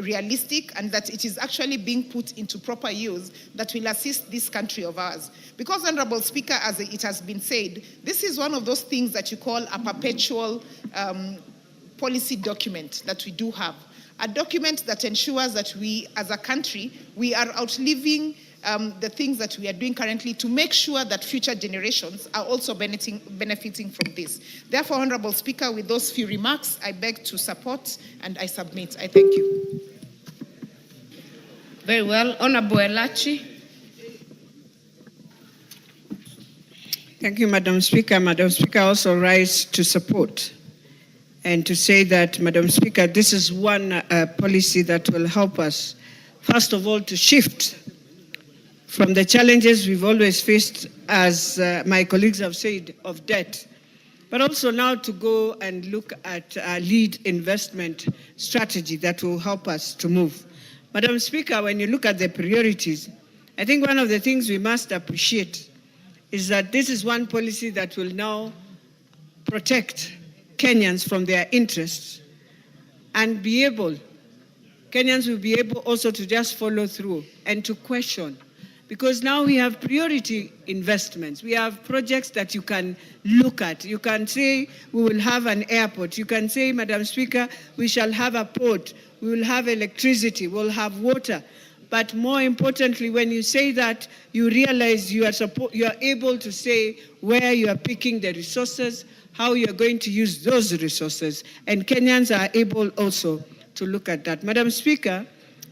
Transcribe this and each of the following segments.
realistic and that it is actually being put into proper use that will assist this country of ours. Because, Honorable Speaker, as it has been said, this is one of those things that you call a perpetual policy document that we do have. A document that ensures that we, as a country, we are outliving the things that we are doing currently to make sure that future generations are also benefiting from this. Therefore, Honorable Speaker, with those few remarks, I beg to support and I submit. I thank you. Very well. Honorable Elachi. Thank you, Madam Speaker. Madam Speaker, also rise to support and to say that, Madam Speaker, this is one policy that will help us, first of all, to shift from the challenges we've always faced, as my colleagues have said, of debt, but also now to go and look at a lead investment strategy that will help us to move. Madam Speaker, when you look at the priorities, I think one of the things we must appreciate is that this is one policy that will now protect Kenyans from their interests and be able, Kenyans will be able also to just follow through and to question. Because now we have priority investments. We have projects that you can look at. You can say we will have an airport. You can say, Madam Speaker, we shall have a port. We will have electricity. We'll have water. But more importantly, when you say that, you realize you are able to say where you are picking the resources, how you are going to use those resources. And Kenyans are able also to look at that. Madam Speaker,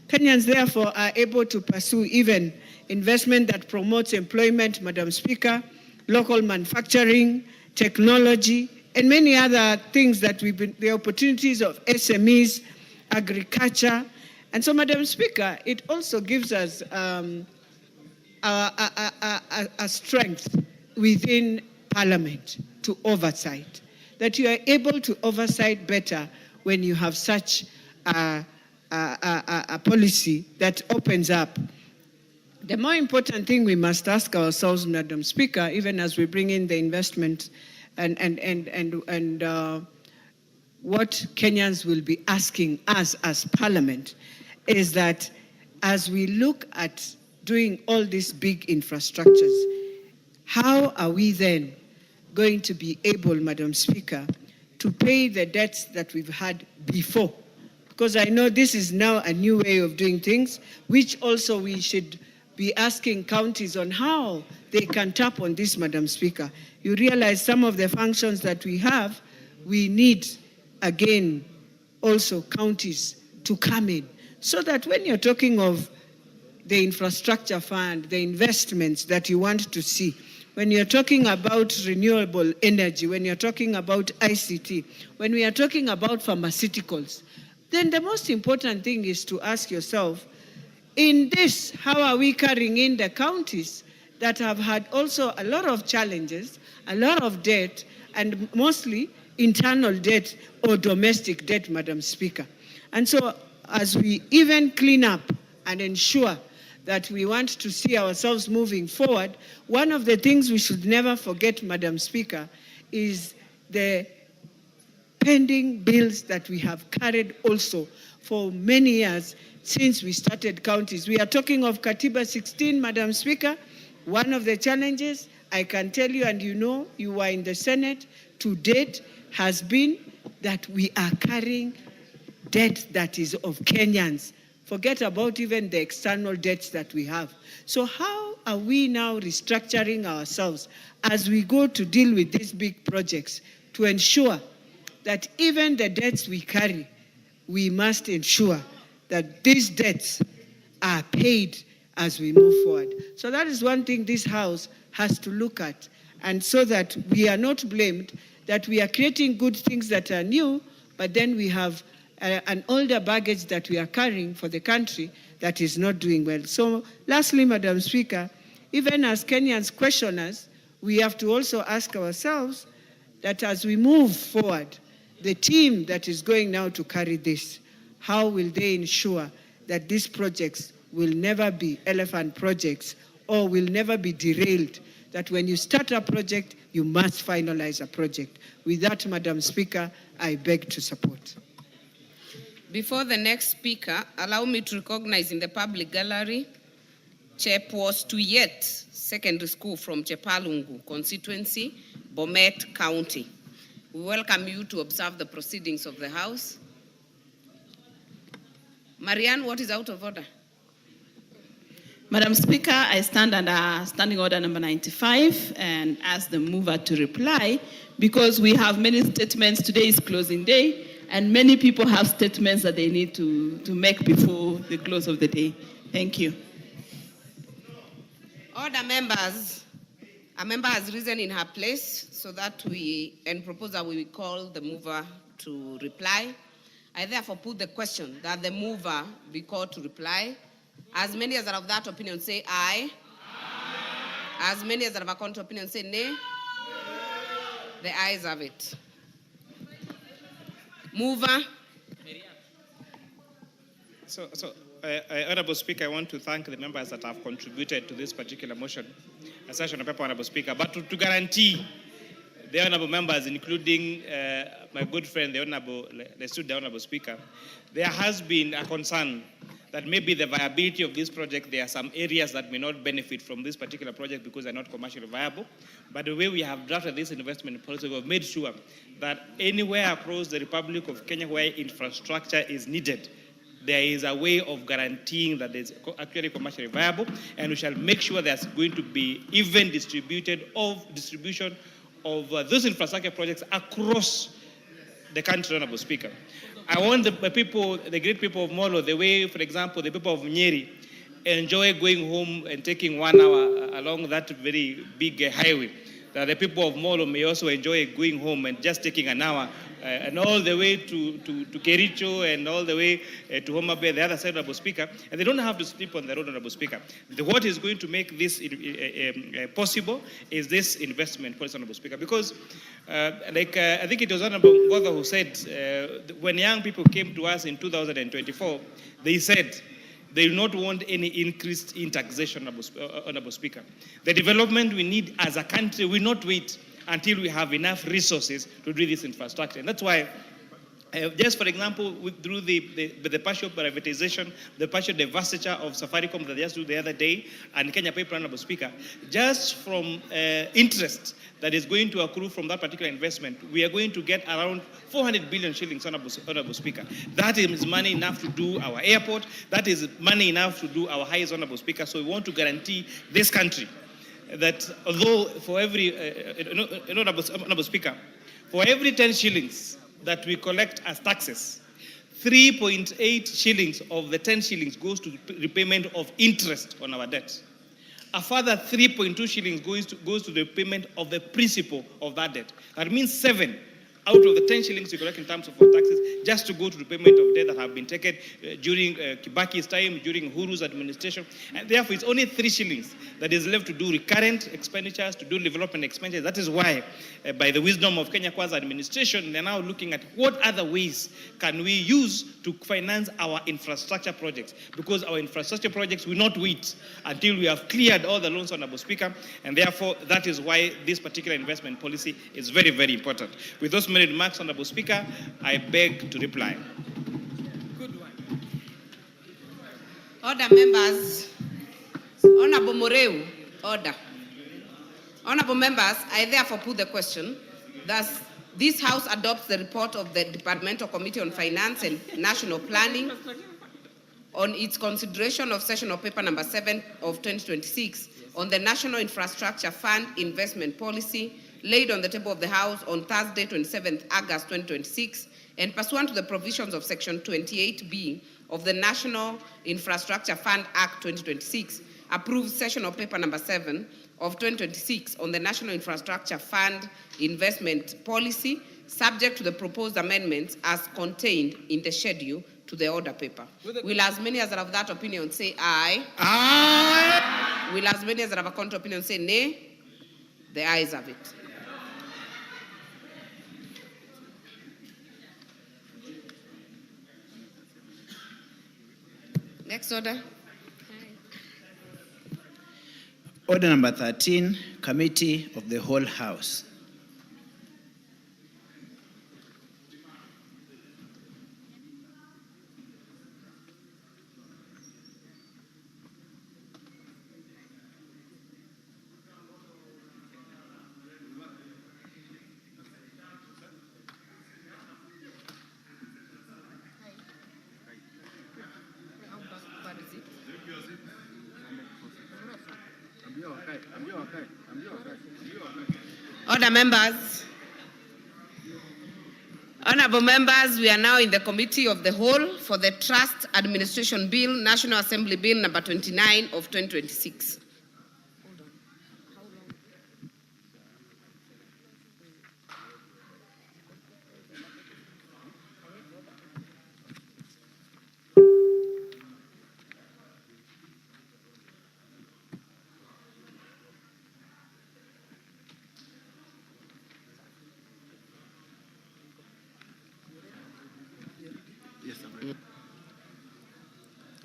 Kenyans therefore are able to pursue even investment that promotes employment, Madam Speaker, local manufacturing, technology, and many other things that the opportunities of SMEs, agriculture. And so, Madam Speaker, it also gives us a strength within Parliament to oversight, that you are able to oversight better when you have such a policy that opens up. The more important thing we must ask ourselves, Madam Speaker, even as we bring in the investment and what Kenyans will be asking us as Parliament is that as we look at doing all these big infrastructures, how are we then going to be able, Madam Speaker, to pay the debts that we've had before? Because I know this is now a new way of doing things, which also we should be asking counties on how they can tap on this, Madam Speaker. You realize some of the functions that we have, we need, again, also counties to come in. So that when you're talking of the infrastructure fund, the investments that you want to see, when you're talking about renewable energy, when you're talking about ICT, when we are talking about pharmaceuticals, then the most important thing is to ask yourself, in this, how are we carrying in the counties that have had also a lot of challenges, a lot of debt, and mostly internal debt or domestic debt, Madam Speaker? And so as we even clean up and ensure that we want to see ourselves moving forward, one of the things we should never forget, Madam Speaker, is the pending bills that we have carried also for many years since we started counties. We are talking of Katiba 16, Madam Speaker. One of the challenges, I can tell you, and you know, you were in the Senate, to date has been that we are carrying debt that is of Kenyans. Forget about even the external debts that we have. So how are we now restructuring ourselves as we go to deal with these big projects to ensure that even the debts we carry, we must ensure that these debts are paid as we move forward. So that is one thing this House has to look at, and so that we are not blamed that we are creating good things that are new, but then we have an older baggage that we are carrying for the country that is not doing well. So lastly, Madam Speaker, even as Kenyans question us, we have to also ask ourselves that as we move forward, the team that is going now to carry this, how will they ensure that these projects will never be elephant projects or will never be derailed, that when you start a project, you must finalize a project. With that, Madam Speaker, I beg to support. Before the next speaker, allow me to recognize in the public gallery Chairperson Tuyet Secondary School from Chepalungu constituency, Bomet County. We welcome you to observe the proceedings of the House. Marianne, what is out of order? Madam Speaker, I stand under Standing Order number 95 and ask the mover to reply because we have many statements. Today is closing day and many people have statements that they need to make before the close of the day. Thank you. Order, members. A member has risen in her place so that we propose that we call the mover to reply. I therefore put the question that the mover be called to reply. As many as are of that opinion say aye. Aye. As many as are of a contrary opinion say nay. The ayes have it. Mover. Honorable Speaker, I want to thank the members that have contributed to this particular motion. A session of paper, Honorable Speaker, but to guarantee the honorable members, including my good friend, the Honorable Speaker, there has been a concern that maybe the viability of this project, there are some areas that may not benefit from this particular project because they're not commercially viable. But the way we have drafted this investment policy, we have made sure that anywhere across the Republic of Kenya where infrastructure is needed, there is a way of guaranteeing that it's actually commercially viable, and we shall make sure there's going to be even distribution of those infrastructure projects across the country, Honorable Speaker. I want the great people of Molo, the way, for example, the people of Nyeri enjoy going home and taking 1 hour along that very big highway. That the people of Molo may also enjoy going home and just taking an hour and all the way to Kericho and all the way to Homa Bay, the other side, Honorable Speaker, and they don't have to sleep on the road, Honorable Speaker. What is going to make this possible is this investment policy, Honorable Speaker, because I think it was Honorable Ngoga who said when young people came to us in 2024, they said they do not want any increased in taxation, Honorable Speaker. The development we need as a country will not wait until we have enough resources to do this infrastructure. And that's why, just for example, through the partial privatization, the partial divestiture of Safaricom that they just did the other day, and Kenya Paper, Honorable Speaker, just from interest that is going to accrue from that particular investment, we are going to get around 400 billion shillings, Honorable Speaker. That is money enough to do our airport. That is money enough to do our highways, Honorable Speaker. So we want to guarantee this country that although for every, Honorable Speaker, for every 10 shillings that we collect as taxes, 3.8 shillings of the 10 shillings goes to repayment of interest on our debt. A further 3.2 shillings goes to the payment of the principal of that debt. That means 7 out of the 10 shillings we collect in terms of our taxes just to go to the payment of debt that have been taken during Kibaki's time, during Uhuru's administration. And therefore, it's only 3 shillings that is left to do recurrent expenditures, to do development expenditures. That is why, by the wisdom of Kenya Kwanza administration, they're now looking at what other ways can we use to finance our infrastructure projects. Because our infrastructure projects will not wait until we have cleared all the loans, Honorable Speaker. And therefore, that is why this particular investment policy is very, very important. With those many remarks, Honorable Speaker, I beg to reply. Good one. Order, members. Honorable Moreu, order. Honorable members, I therefore put the question that this House adopts the report of the Departmental Committee on Finance and National Planning on its consideration of session of paper number 7 of 2026 on the National Infrastructure Fund Investment Policy laid on the table of the House on Thursday, 27th August 2026, and pursuant to the provisions of Section 28B of the National Infrastructure Fund Act 2026, approved session of paper number 7 of 2026 on the National Infrastructure Fund Investment Policy, subject to the proposed amendments as contained in the schedule to the order paper. Will as many as are of that opinion say aye? Aye. Will as many as are of a contrary opinion say nay? The ayes have it. Next order. Order number 13, Committee of the Whole House. Order, members. Honorable members, we are now in the Committee of the Whole for the Trust Administration Bill, National Assembly Bill number 29 of 2026.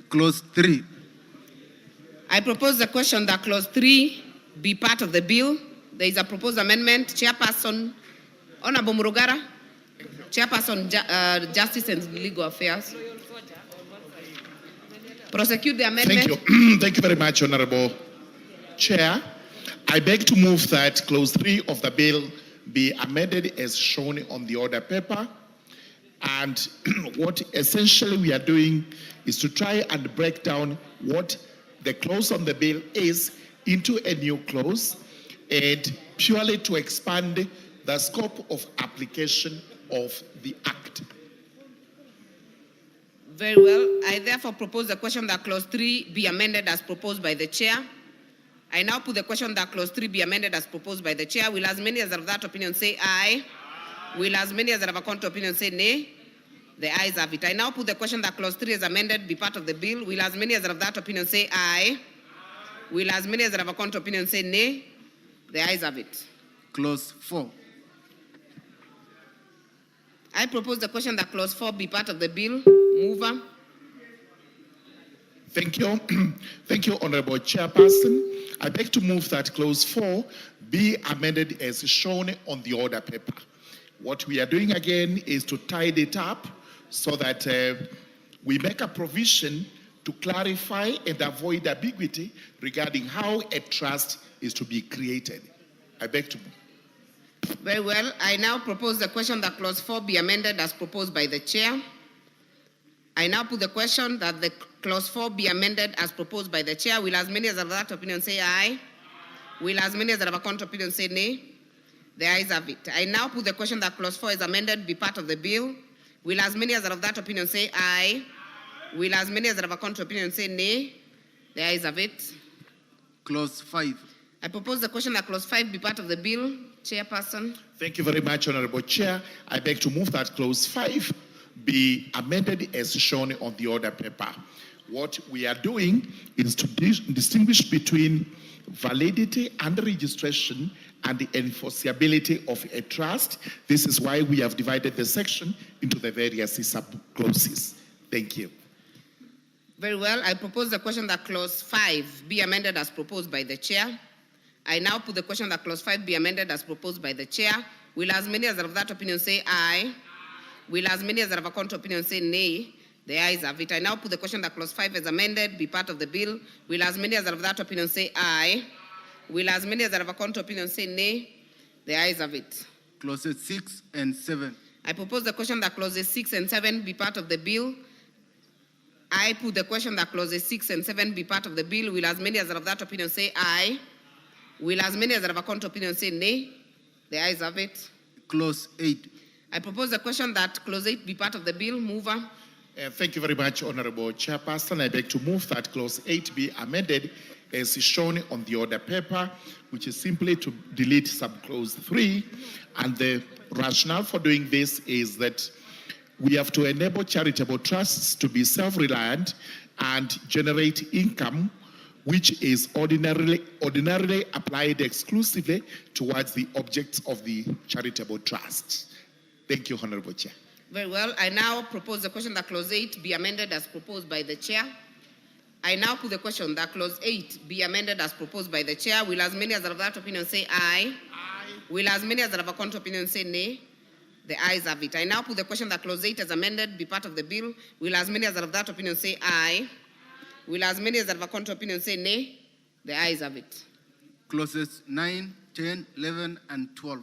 Clause 3. I propose the question that Clause 3 be part of the bill. There is a proposed amendment. Chairperson, Honorable Murugara, Chairperson, Justice and Legal Affairs. Prosecute the amendment. Thank you. Thank you very much, Honorable Chair. I beg to move that Clause 3 of the bill be amended as shown on the order paper. And what essentially we are doing is to try and break down what the clause on the bill is into a new clause, and purely to expand the scope of application of the Act. Very well. I therefore propose the question that Clause 3 be amended as proposed by the Chair. I now put the question that Clause 3 be amended as proposed by the Chair. Will as many as are of that opinion say aye? Will as many as are of a contrary opinion say nay? The ayes have it. I now put the question that Clause 3 is amended be part of the bill. Will as many as are of that opinion say aye? Will as many as are of a contrary opinion say nay? The ayes have it. Clause 4. I propose the question that Clause 4 be part of the bill. Mover. Thank you. Thank you, Honorable Chairperson. I beg to move that Clause 4 be amended as shown on the order paper. What we are doing again is to tidy it up so that we make a provision to clarify and avoid ambiguity regarding how a trust is to be created. I beg to move. Very well. I now propose the question that Clause 4 be amended as proposed by the Chair. I now put the question that the Clause 4 be amended as proposed by the Chair. Will as many as are of that opinion say aye? Will as many as are of a contrary opinion say nay? The ayes have it. I now put the question that Clause 4 is amended be part of the bill. Will as many as are of that opinion say aye? Will as many as are of a contrary opinion say nay? The ayes have it. Clause 5. I propose the question that Clause 5 be part of the bill. Chairperson. Thank you very much, Honorable Chair. I beg to move that Clause 5 be amended as shown on the order paper. What we are doing is to distinguish between validity and registration and the enforceability of a trust. This is why we have divided the section into the various sub-clauses. Thank you. Very well. I propose the question that Clause 5 be amended as proposed by the Chair. I now put the question that Clause 5 be amended as proposed by the Chair. Will as many as are of that opinion say aye? Will as many as are of a contrary opinion say nay? The ayes have it. I now put the question that Clause 5 is amended be part of the bill. Will as many as are of that opinion say aye? Will as many as are of a contrary opinion say nay? The ayes have it. Clauses 6 and 7. I propose the question that Clauses 6 and 7 be part of the bill. I put the question that Clauses 6 and 7 be part of the bill. Will as many as are of that opinion say aye? Will as many as are of a contrary opinion say nay? The ayes have it. Clause 8. I propose the question that Clause 8 be part of the bill. Mover. Thank you very much, Honorable Chairperson. I beg to move that Clause 8 be amended as shown on the order paper, which is simply to delete subclause 3. And the rationale for doing this is that we have to enable charitable trusts to be self-reliant and generate income which is ordinarily applied exclusively towards the objects of the charitable trust. Thank you, Honorable Chair. Very well. I now propose the question that Clause 8 be amended as proposed by the Chair. I now put the question that Clause 8 be amended as proposed by the Chair. Will as many as are of that opinion say aye? Aye. Will as many as are of a contrary opinion say nay? The ayes have it. I now put the question that Clause 8 as amended be part of the bill. Will as many as are of that opinion say aye? Will as many as are of a contrary opinion say nay? The ayes have it. Clauses 9, 10, 11, and 12.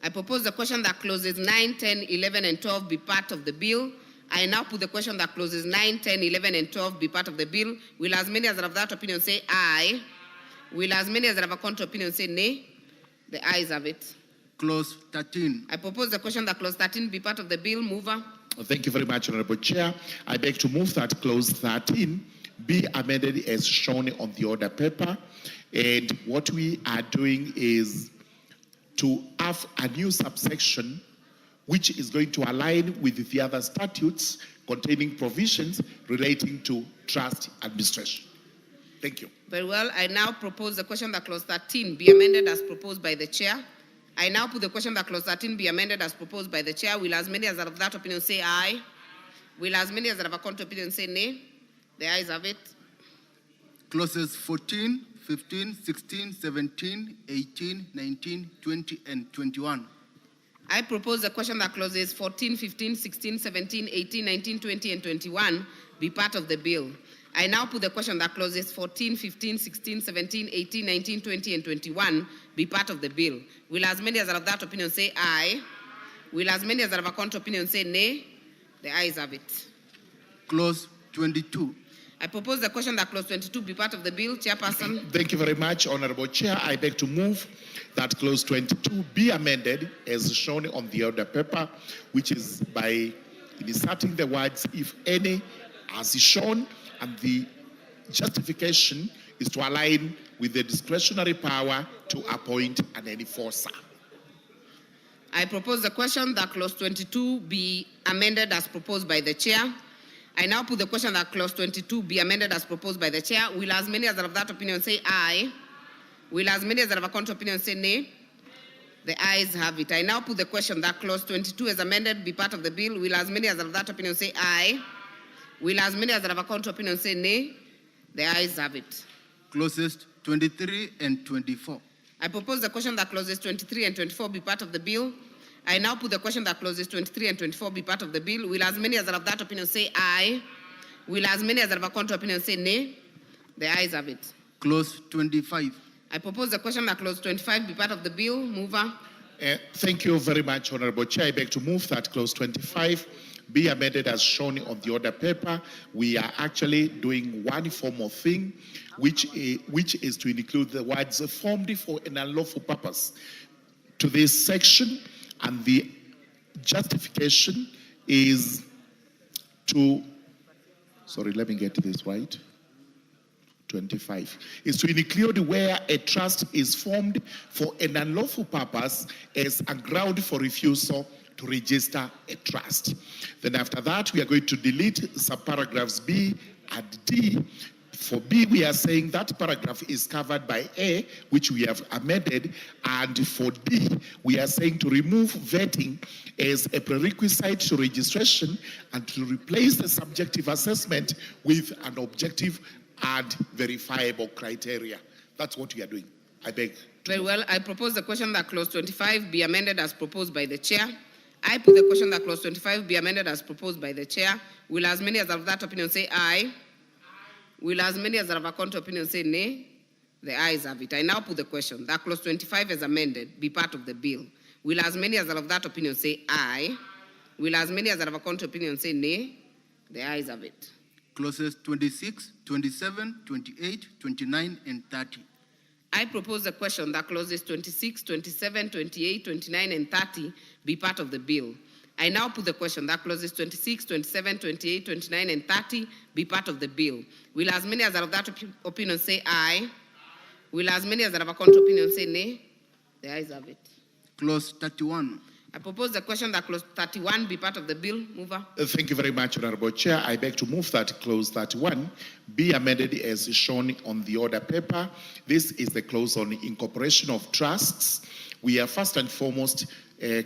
I propose the question that Clauses 9, 10, 11, and 12 be part of the bill. I now put the question that Clauses 9, 10, 11, and 12 be part of the bill. Will as many as are of that opinion say aye? Will as many as have a contrary opinion say nay? The ayes have it. Clause 13. I propose the question that clause 13 be part of the bill. Mover. Thank you very much, Honorable Chair. I beg to move that clause 13 be amended as shown on the order paper. And what we are doing is to have a new subsection which is going to align with the other statutes containing provisions relating to trust administration. Thank you. Very well. I now propose the question that clause 13 be amended as proposed by the chair. I now put the question that clause 13 be amended as proposed by the chair. Will as many as are of that opinion say aye? Will as many as are of a contrary opinion say nay? The ayes have it. Clauses 14, 15, 16, 17, 18, 19, 20, and 21. I propose the question that clauses 14, 15, 16, 17, 18, 19, 20, and 21 be part of the bill. I now put the question that clauses 14, 15, 16, 17, 18, 19, 20, and 21 be part of the bill. Will as many as are of that opinion say aye? Will as many as are of a contrary opinion say nay? The ayes have it. Clause 22. I propose the question that clause 22 be part of the bill. Chairperson. Thank you very much, Honorable Chair. I beg to move that clause 22 be amended as shown on the order paper, which is by inserting the words, if any, as is shown, and the justification is to align with the discretionary power to appoint an enforcer. I propose the question that clause 22 be amended as proposed by the chair. I now put the question that clause 22 be amended as proposed by the chair. Will as many as are of that opinion say aye? Will as many as are of a contrary opinion say nay? The ayes have it. I now put the question that clause 22 as amended be part of the bill. Will as many as are of that opinion say aye? Will as many as are of a contrary opinion say nay? The ayes have it. Clauses 23 and 24. I propose the question that clauses 23 and 24 be part of the bill. I now put the question that clauses 23 and 24 be part of the bill. Will as many as are of that opinion say aye? Will as many as are of a contrary opinion say nay? The ayes have it. Clause 25. I propose the question that clause 25 be part of the bill. Mover. Thank you very much, Honorable Chair. I beg to move that clause 25 be amended as shown on the order paper. We are actually doing one formal thing, which is to include the words formed for an unlawful purpose to this section, and the justification is to, sorry, let me get this right. 25 is to include where a trust is formed for an unlawful purpose as a ground for refusal to register a trust. Then after that, we are going to delete subparagraphs B and D. For B, we are saying that paragraph is covered by A, which we have amended, and for D, we are saying to remove vetting as a prerequisite to registration and to replace the subjective assessment with an objective and verifiable criteria. That's what we are doing. I beg. Very well. I propose the question that clause 25 be amended as proposed by the chair. I put the question that clause 25 be amended as proposed by the chair. Will as many as of that opinion say aye? Will as many as are of a contrary opinion say nay? The ayes have it. I now put the question that clause 25 as amended be part of the bill. Will as many as are of that opinion say aye? Will as many as are of a contrary opinion say nay? The ayes have it. Clauses 26, 27, 28, 29, and 30. I propose the question that clauses 26, 27, 28, 29, and 30 be part of the bill. I now put the question that clauses 26, 27, 28, 29, and 30 be part of the bill. Will as many as are of that opinion say aye? Will as many as are of a contrary opinion say nay? The ayes have it. Clause 31. I propose the question that clause 31 be part of the bill. Mover. Thank you very much, Honorable Chair. I beg to move that clause 31 be amended as shown on the order paper. This is the clause on incorporation of trusts. We are first and foremost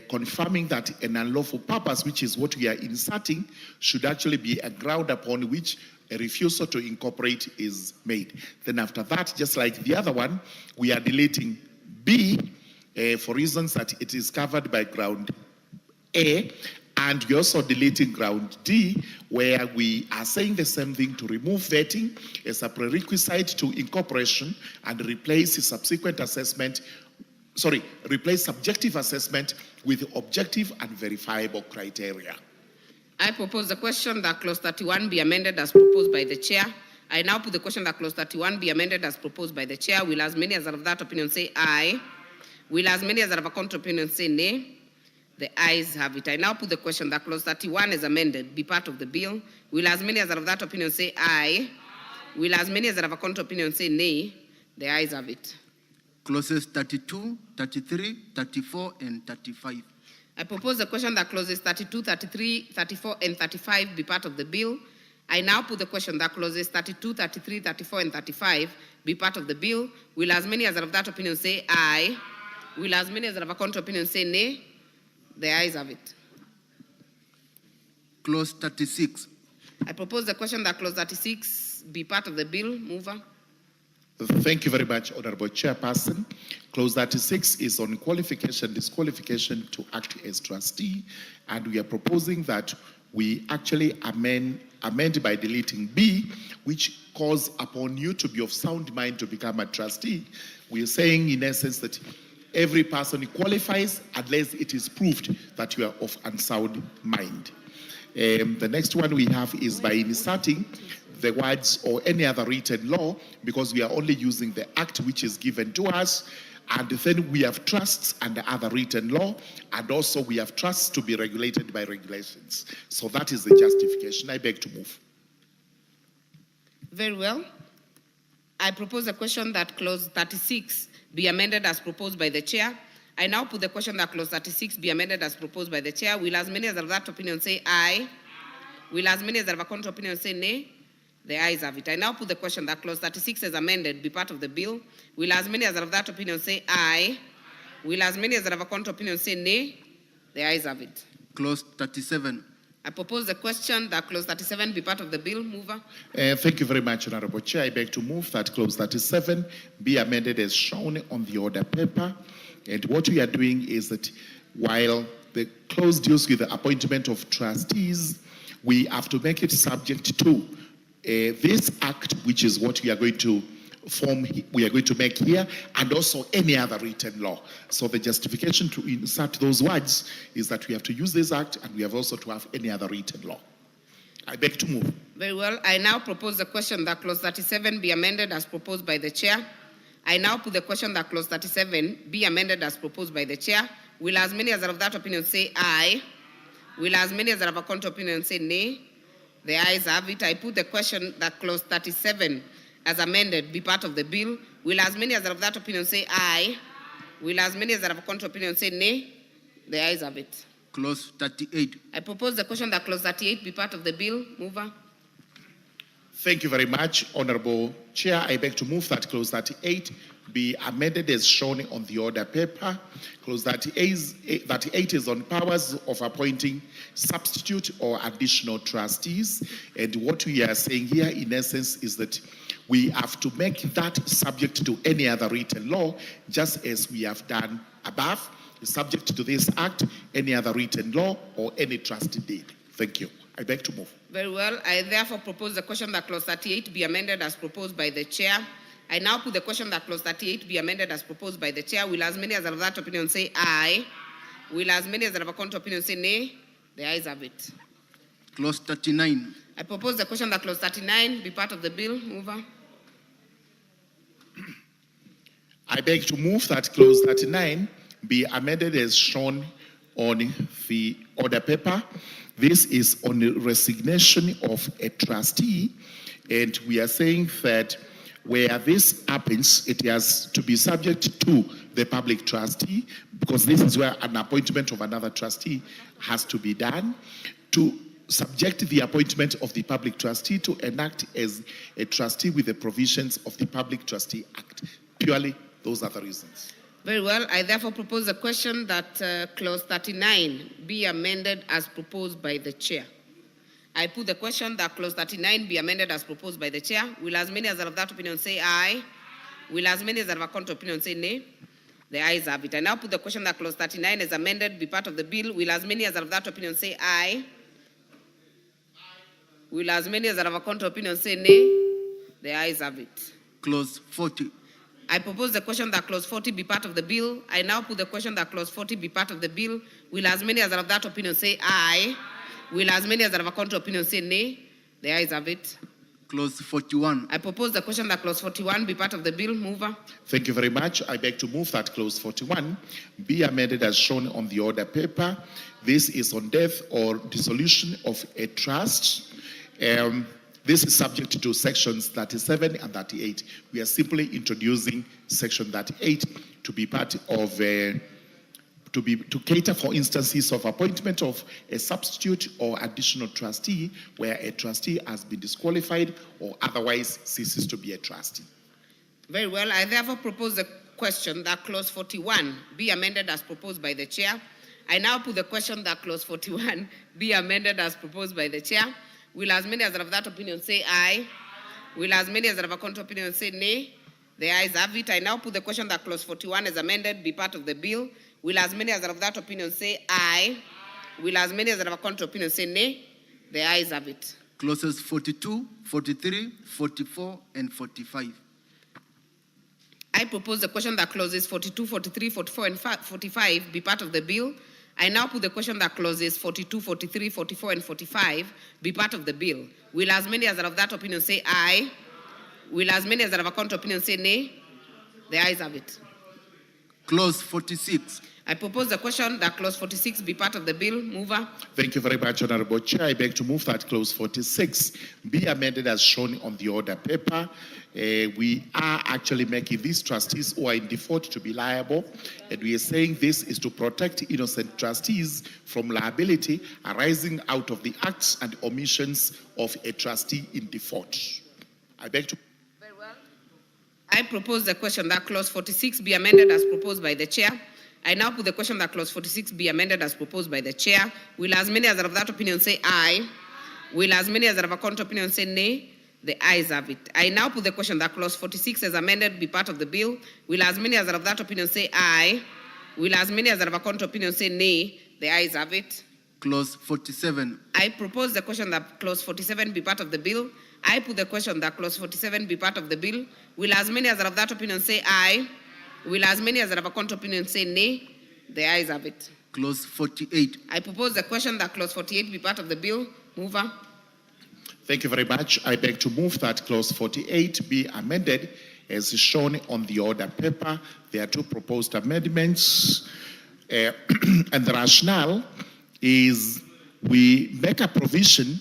confirming that an unlawful purpose, which is what we are inserting, should actually be a ground upon which a refusal to incorporate is made. Then after that, just like the other one, we are deleting B for reasons that it is covered by ground A, and we're also deleting ground D, where we are saying the same thing to remove vetting as a prerequisite to incorporation and replace the subsequent assessment, replace subjective assessment with objective and verifiable criteria. I propose the question that clause 31 be amended as proposed by the chair. I now put the question that clause 31 be amended as proposed by the chair. Will as many as are of that opinion say aye? Will as many as are of a contrary opinion say nay? The ayes have it. I now put the question that clause 31 is amended, be part of the bill. Will as many as are of that opinion say aye? Will as many as are of a contrary opinion say nay? The ayes have it. Clauses 32, 33, 34, and 35. I propose the question that clauses 32, 33, 34, and 35 be part of the bill. I now put the question that clauses 32, 33, 34, and 35 be part of the bill. Will as many as are of that opinion say aye? Will as many as are of a contrary opinion say nay? The ayes have it. Clause 36. I propose the question that clause 36 be part of the bill. Mover. Thank you very much, Honorable Chairperson. Clause 36 is on qualification, disqualification to act as trustee, and we are proposing that we actually amend by deleting B, which calls upon you to be of sound mind to become a trustee. We are saying, in essence, that every person qualifies unless it is proved that you are of unsound mind. The next one we have is by inserting the words or any other written law, because we are only using the act which is given to us, and then we have trusts under other written law, and also we have trusts to be regulated by regulations. So that is the justification. I beg to move. Very well. I propose a question that clause 36 be amended as proposed by the chair. I now put the question that clause 36 be amended as proposed by the chair. Will as many as are of that opinion say aye? Will as many as are of a contrary opinion say nay? The ayes have it. I now put the question that clause 36 is amended be part of the bill. Will as many as are of that opinion say aye? Will as many as are of a contrary opinion say nay? The ayes have it. Clause 37. I propose the question that clause 37 be part of the bill. Mover. Thank you very much, Honorable Chair. I beg to move that clause 37 be amended as shown on the order paper. And what we are doing is that while the clause deals with the appointment of trustees, we have to make it subject to this act, which is what we are going to make here, and also any other written law. So the justification to insert those words is that we have to use this act, and we have also to have any other written law. I beg to move. Very well. I now propose the question that clause 37 be amended as proposed by the chair. I now put the question that clause 37 be amended as proposed by the chair. Will as many as are of that opinion say aye? Will as many as are of a contrary opinion say nay? The ayes have it. I put the question that clause 37 as amended be part of the bill. Will as many as are of that opinion say aye? Will as many as are of a contrary opinion say nay? The ayes have it. Clause 38. I propose the question that clause 38 be part of the bill. Mover. Thank you very much, Honorable Chair. I beg to move that clause 38 be amended as shown on the order paper. Clause 38 is on powers of appointing substitute or additional trustees. And what we are saying here, in essence, is that we have to make that subject to any other written law, just as we have done above, subject to this act, any other written law, or any trustee deed. Thank you. I beg to move. Very well. I therefore propose the question that clause 38 be amended as proposed by the chair. I now put the question that clause 38 be amended as proposed by the chair. Will as many as are of that opinion say aye? Will as many as are of a contrary opinion say nay? The ayes have it. Clause 39. I propose the question that clause 39 be part of the bill. Mover. I beg to move that clause 39 be amended as shown on the order paper. This is on the resignation of a trustee, and we are saying that where this happens, it has to be subject to the public trustee, because this is where an appointment of another trustee has to be done, to subject the appointment of the public trustee to enact as a trustee with the provisions of the Public Trustee Act. Purely, those are the reasons. Very well. I therefore propose the question that clause 39 be amended as proposed by the chair. I put the question that clause 39 be amended as proposed by the chair. Will as many as are of that opinion say aye? Will as many as are of a contrary opinion say nay? The ayes have it. I now put the question that clause 39 is amended be part of the bill. Will as many as are of that opinion say aye? Will as many as are of a contrary opinion say nay? The ayes have it. Clause 40. I propose the question that clause 40 be part of the bill. I now put the question that clause 40 be part of the bill. Will as many as are of that opinion say aye? Will as many as are of a contrary opinion say nay? The ayes have it. Clause 41. I propose the question that clause 41 be part of the bill. Mover. Thank you very much. I beg to move that clause 41 be amended as shown on the order paper. This is on death or dissolution of a trust. This is subject to sections 37 and 38. We are simply introducing section 38 to be part of to cater for instances of appointment of a substitute or additional trustee where a trustee has been disqualified or otherwise ceases to be a trustee. Very well. I therefore propose the question that clause 41 be amended as proposed by the chair. I now put the question that clause 41 be amended as proposed by the chair. Will as many as are of that opinion say aye? Will as many as are of a contrary opinion say nay? The ayes have it. I now put the question that clause 41 is amended be part of the bill. Will as many as are of that opinion say aye? Will as many as are of a contrary opinion say nay? The ayes have it. Clauses 42, 43, 44, and 45. I propose the question that clauses 42, 43, 44, and 45 be part of the bill. I now put the question that clauses 42, 43, 44, and 45 be part of the bill. Will as many as are of that opinion say aye? Will as many as are of a contrary opinion say nay? The ayes have it. Clause 46. I propose the question that clause 46 be part of the bill. Mover. Thank you very much, Honorable Chair. I beg to move that clause 46 be amended as shown on the order paper. We are actually making these trustees who are in default to be liable, and we are saying this is to protect innocent trustees from liability arising out of the acts and omissions of a trustee in default. I beg to... Very well. I propose the question that clause 46 be amended as proposed by the chair. I now put the question that clause 46 be amended as proposed by the chair. Will as many as are of that opinion say aye? Will as many as are of a contrary opinion say nay? The ayes have it. I now put the question that clause 46 as amended be part of the bill. Will as many as are of that opinion say aye? Will as many as are of a contrary opinion say nay? The ayes have it. Clause 47. I propose the question that clause 47 be part of the bill. I put the question that clause 47 be part of the bill. Will as many as are of that opinion say aye? Will as many as are of a contrary opinion say nay? The ayes have it. Clause 48. I propose the question that clause 48 be part of the bill. Mover. Thank you very much. I beg to move that clause 48 be amended as shown on the order paper. There are two proposed amendments, and the rationale is we make a provision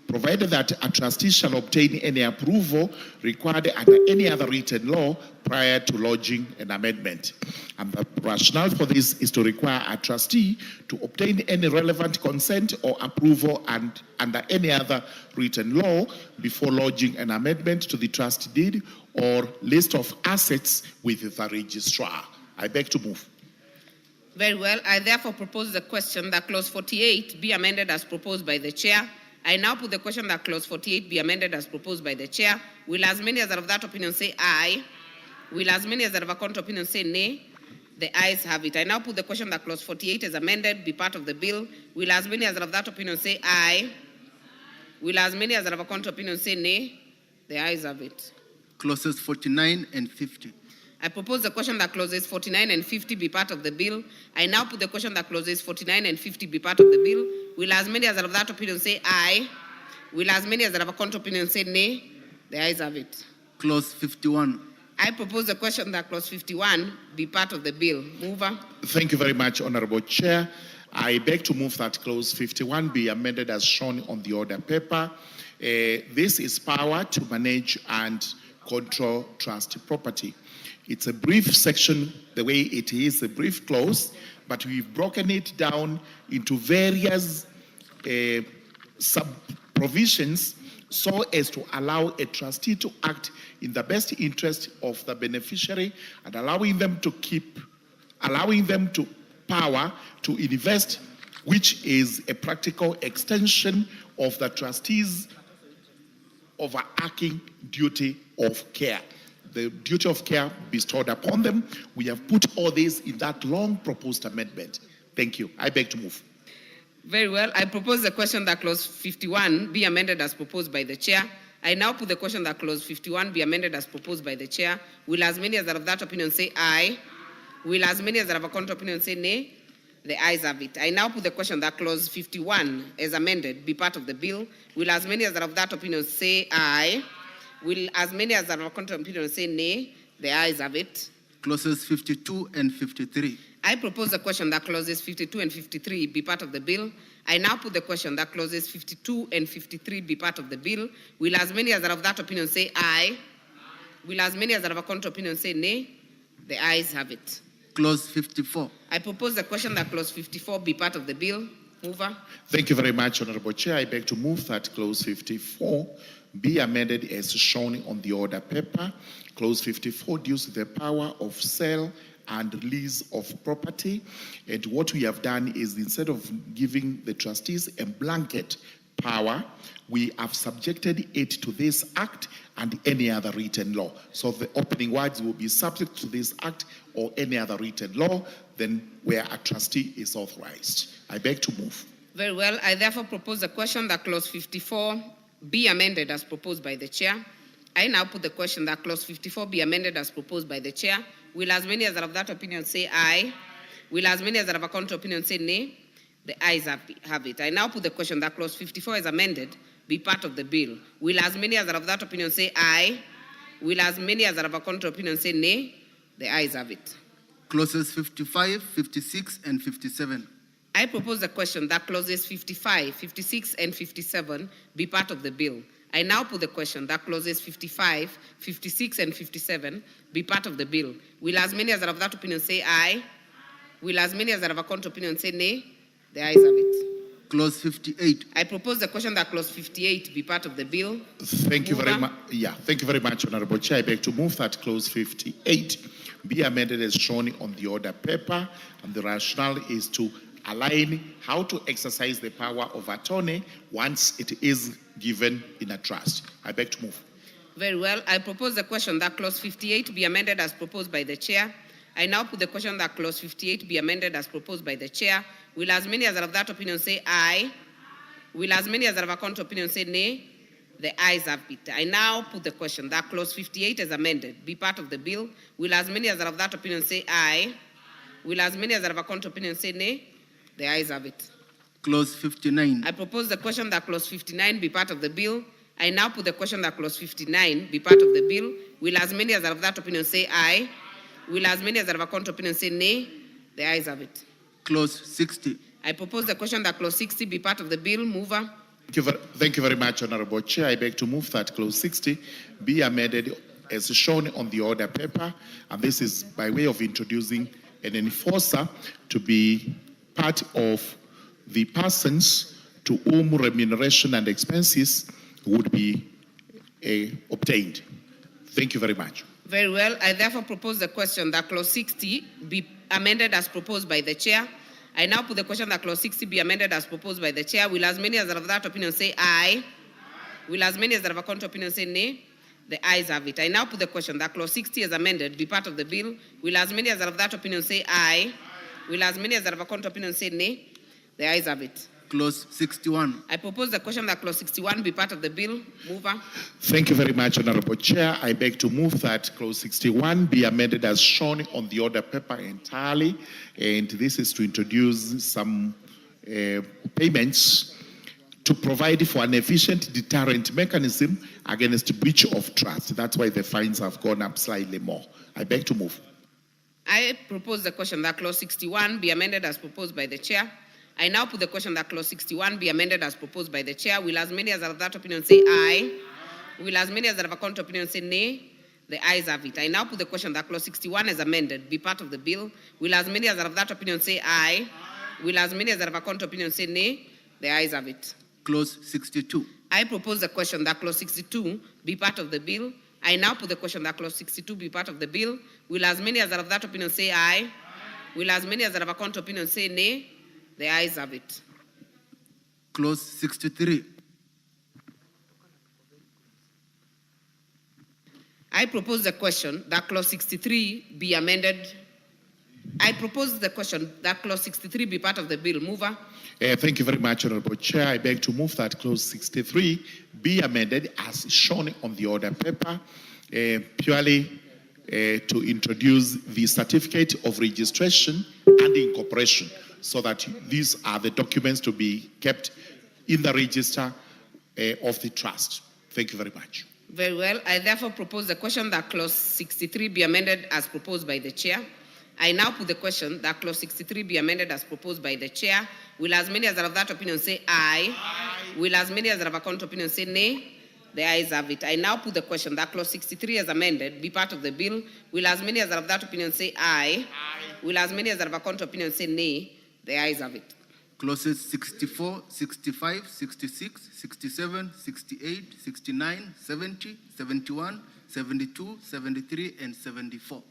provided that a trustee shall obtain any approval required under any other written law prior to lodging an amendment. And the rationale for this is to require a trustee to obtain any relevant consent or approval and under any other written law before lodging an amendment to the trust deed or list of assets with the registrar. I beg to move. Very well. I therefore propose the question that clause 48 be amended as proposed by the chair. I now put the question that clause 48 be amended as proposed by the chair. Will as many as are of that opinion say aye? Will as many as are of a contrary opinion say nay? The ayes have it. I now put the question that clause 48 is amended be part of the bill. Will as many as are of that opinion say aye? Will as many as are of a contrary opinion say nay? The ayes have it. Clauses 49 and 50. I propose the question that clauses 49 and 50 be part of the bill. I now put the question that clauses 49 and 50 be part of the bill. Will as many as are of that opinion say aye? Will as many as are of a contrary opinion say nay? The ayes have it. Clause 51. I propose the question that clause 51 be part of the bill. Mover. Thank you very much, Honorable Chair. I beg to move that clause 51 be amended as shown on the order paper. This is power to manage and control trust property. It's a brief section, the way it is, a brief clause, but we've broken it down into various sub-provisions so as to allow a trustee to act in the best interest of the beneficiary and allowing them to power to invest, which is a practical extension of the trustee's overarching duty of care. The duty of care bestowed upon them. We have put all this in that long proposed amendment. Thank you. I beg to move. Very well. I propose the question that clause 51 be amended as proposed by the chair. I now put the question that clause 51 be amended as proposed by the chair. Will as many as are of that opinion say aye? Will as many as are of a contrary opinion say nay? The ayes have it. I now put the question that clause 51 as amended be part of the bill. Will as many as are of that opinion say aye? Will as many as are of contrary opinion say nay? The ayes have it. Clauses 52 and 53. I propose the question that clauses 52 and 53 be part of the bill. I now put the question that clauses 52 and 53 be part of the bill. Will as many as are of that opinion say aye? Will as many as are of a contrary opinion say nay? The ayes have it. Clause 54. I propose the question that clause 54 be part of the bill. Mover. Thank you very much, Honorable Chair. I beg to move that clause 54 be amended as shown on the order paper. Clause 54 deals with the power of sale and release of property. And what we have done is, instead of giving the trustees a blanket power, we have subjected it to this act and any other written law. So the opening words will be subject to this act or any other written law, then where a trustee is authorized. I beg to move. Very well. I therefore propose the question that clause 54 be amended as proposed by the chair. I now put the question that clause 54 be amended as proposed by the chair. Will as many as are of that opinion say aye? Will as many as are of a contrary opinion say nay? The ayes have it. I now put the question that clause 54 is amended be part of the bill. Will as many as are of that opinion say aye? Will as many as are of a contrary opinion say nay? The ayes have it. Clauses 55, 56, and 57. I propose the question that clauses 55, 56, and 57 be part of the bill. I now put the question that clauses 55, 56, and 57 be part of the bill. Will as many as are of that opinion say aye? Will as many as are of a contrary opinion say nay? The ayes have it. Clause 58. I propose the question that clause 58 be part of the bill. Thank you very much. Yeah, thank you very much, Honorable Chair. I beg to move that clause 58 be amended as shown on the order paper, and the rationale is to align how to exercise the power of attorney once it is given in a trust. I beg to move. Very well. I propose the question that clause 58 be amended as proposed by the chair. I now put the question that clause 58 be amended as proposed by the chair. Will as many as are of that opinion say aye? Will as many as are of a contrary opinion say nay? The ayes have it. I now put the question that clause 58 is amended be part of the bill. Will as many as are of that opinion say aye? Will as many as are of a contrary opinion say nay? The ayes have it. Clause 59. I propose the question that clause 59 be part of the bill. I now put the question that clause 59 be part of the bill. Will as many as are of that opinion say aye? Will as many as are of a contrary opinion say nay? The ayes have it. Clause 60. I propose the question that clause 60 be part of the bill. Mover. Thank you very much, Honorable Chair. I beg to move that clause 60 be amended as shown on the order paper, and this is by way of introducing an enforcer to be part of the persons to whom remuneration and expenses would be obtained. Thank you very much. Very well. I therefore propose the question that clause 60 be amended as proposed by the chair. I now put the question that clause 60 be amended as proposed by the chair. Will as many as are of that opinion say aye? Will as many as are of a contrary opinion say nay? The ayes have it. I now put the question that clause 60 is amended be part of the bill. Will as many as are of that opinion say aye? Will as many as are of a contrary opinion say nay? The ayes have it. Clause 61. I propose the question that clause 61 be part of the bill. Mover. Thank you very much, Honorable Chair. I beg to move that clause 61 be amended as shown on the order paper entirely, and this is to introduce some payments to provide for an efficient deterrent mechanism against breach of trust. That's why the fines have gone up slightly more. I beg to move. I propose the question that clause 61 be amended as proposed by the chair. I now put the question that clause 61 be amended as proposed by the chair. Will as many as are of that opinion say aye? Will as many as are of a contrary opinion say nay? The ayes have it. I now put the question that clause 61 is amended be part of the bill. Will as many as are of that opinion say aye? Will as many as are of a contrary opinion say nay? The ayes have it. Clause 62. I propose the question that clause 62 be part of the bill. I now put the question that clause 62 be part of the bill. Will as many as are of that opinion say aye? Will as many as are of a contrary opinion say nay? The ayes have it. Clause 63. I propose the question that clause 63 be amended. I propose the question that clause 63 be part of the bill. Mover. Thank you very much, Honorable Chair. I beg to move that clause 63 be amended as shown on the order paper, purely to introduce the certificate of registration and incorporation. so that these are the documents to be kept in the register of the trust. Thank you very much. Very well. I therefore propose the question that clause 63 be amended as proposed by the chair. I now put the question that clause 63 be amended as proposed by the chair. Will as many as are of that opinion say aye? Aye. Will as many as are of a contrary opinion say nay? The ayes have it. I now put the question that clause 63 as amended be part of the bill. Will as many as are of that opinion say aye? Aye. Will as many as are of a contrary opinion say nay? The ayes have it. Clauses 64, 65, 66, 67, 68, 69, 70, 71, 72, 73, and 74.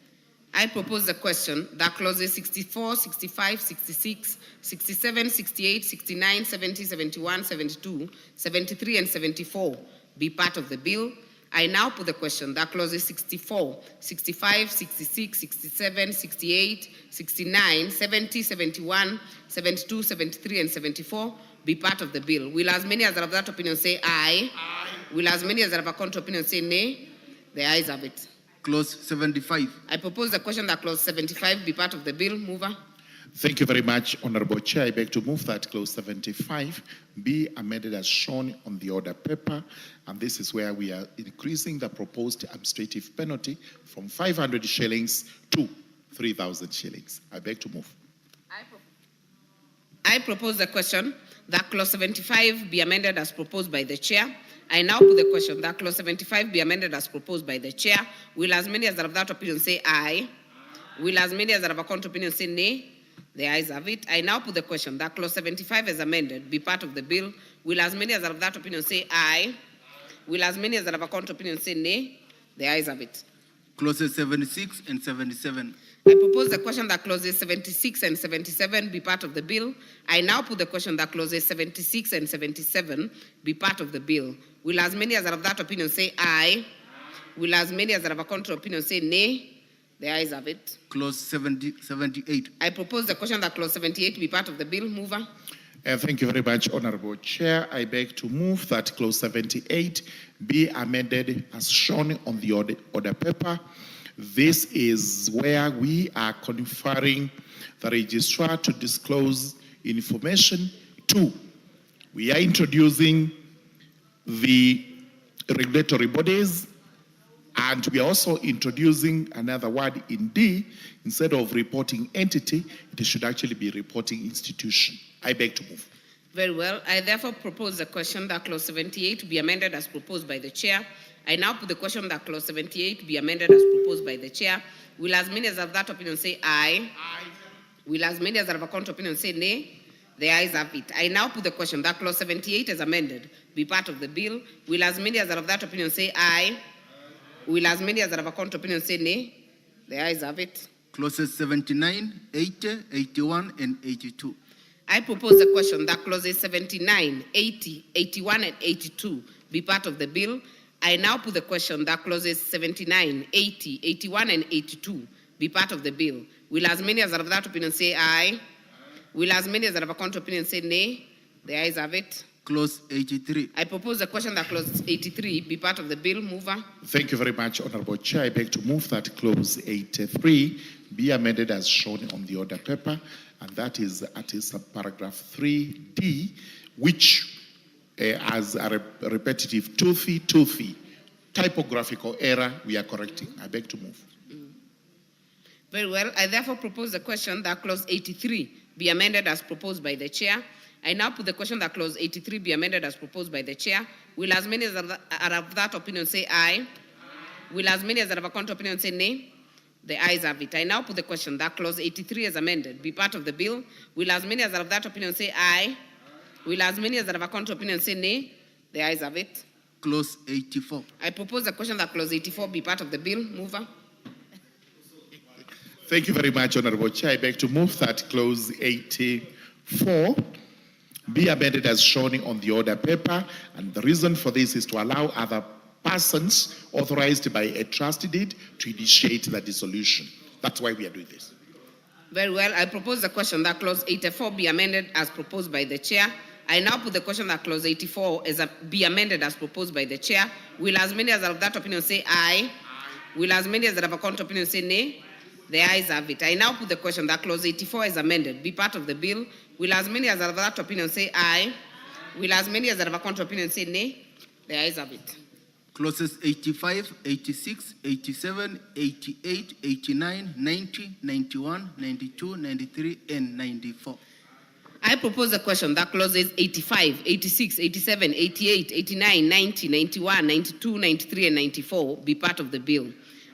I propose the question that clauses 64, 65, 66, 67, 68, 69, 70, 71, 72, 73, and 74 be part of the bill. I now put the question that clauses 64, 65, 66, 67, 68, 69, 70, 71, 72, 73, and 74 be part of the bill. Will as many as are of that opinion say aye? Aye. Will as many as are of a contrary opinion say nay? The ayes have it. Clause 75. I propose the question that clause 75 be part of the bill. Mover. Thank you very much, Honorable Chair. I beg to move that clause 75 be amended as shown on the order paper. And this is where we are increasing the proposed administrative penalty from 500 shillings to 3,000 shillings. I beg to move. I propose the question that clause 75 be amended as proposed by the chair. I now put the question that clause 75 be amended as proposed by the chair. Will as many as are of that opinion say aye? Will as many as are of a contrary opinion say nay? The ayes have it. I now put the question that clause 75 as amended be part of the bill. Will as many as are of that opinion say aye? Will as many as are of a contrary opinion say nay? The ayes have it. Clauses 76 and 77. I propose the question that clauses 76 and 77 be part of the bill. I now put the question that clauses 76 and 77 be part of the bill. Will as many as are of that opinion say aye? Will as many as are of a contrary opinion say nay? The ayes have it. Clause 78. I propose the question that clause 78 be part of the bill. Mover. Thank you very much, Honorable Chair. I beg to move that clause 78 be amended as shown on the order paper. This is where we are conferring the registrar to disclose information to. We are introducing the regulatory bodies, and we are also introducing another word in D. Instead of reporting entity, it should actually be reporting institution. I beg to move. Very well. I therefore propose the question that clause 78 be amended as proposed by the chair. I now put the question that clause 78 be amended as proposed by the chair. Will as many as of that opinion say aye? Aye. Will as many as are of a contrary opinion say nay? The ayes have it. I now put the question that clause 78 as amended be part of the bill. Will as many as are of that opinion say aye? Will as many as are of a contrary opinion say nay? The ayes have it. Clauses 79, 80, 81, and 82. I propose the question that clauses 79, 80, 81, and 82 be part of the bill. I now put the question that clauses 79, 80, 81, and 82 be part of the bill. Will as many as are of that opinion say aye? Will as many as are of a contrary opinion say nay? The ayes have it. Clause 83. I propose the question that clause 83 be part of the bill. Mover. Thank you very much, Honorable Chair. I beg to move that clause 83 be amended as shown on the order paper, and that is at paragraph 3D, which as a repetitive toothy typographical error we are correcting. I beg to move. Very well. I therefore propose the question that clause 83 be amended as proposed by the chair. I now put the question that clause 83 be amended as proposed by the chair. Will as many as are of that opinion say aye? Aye. Will as many as are of a contrary opinion say nay? The ayes have it. I now put the question that clause 83 as amended be part of the bill. Will as many as are of that opinion say aye? Will as many as are of a contrary opinion say nay? The ayes have it. Clause 84. I propose the question that clause 84 be part of the bill. Mover. Thank you very much, Honorable Chair. I beg to move that clause 84 be amended as shown on the order paper. And the reason for this is to allow other persons authorized by a trust deed to initiate the dissolution. That's why we are doing this. Very well. I propose the question that clause 84 be amended as proposed by the chair. I now put the question that clause 84 be amended as proposed by the chair. Will as many as are of that opinion say aye? Aye. Will as many as are of a contrary opinion say nay? The ayes have it. I now put the question that clause 84 is amended be part of the bill. Will as many as are of that opinion say aye? Will as many as are of a contrary opinion say nay? The ayes have it. Clauses 85, 86, 87, 88, 89, 90, 91, 92, 93, and 94. I propose the question that clauses 85, 86, 87, 88, 89, 90, 91, 92, 93, and 94 be part of the bill.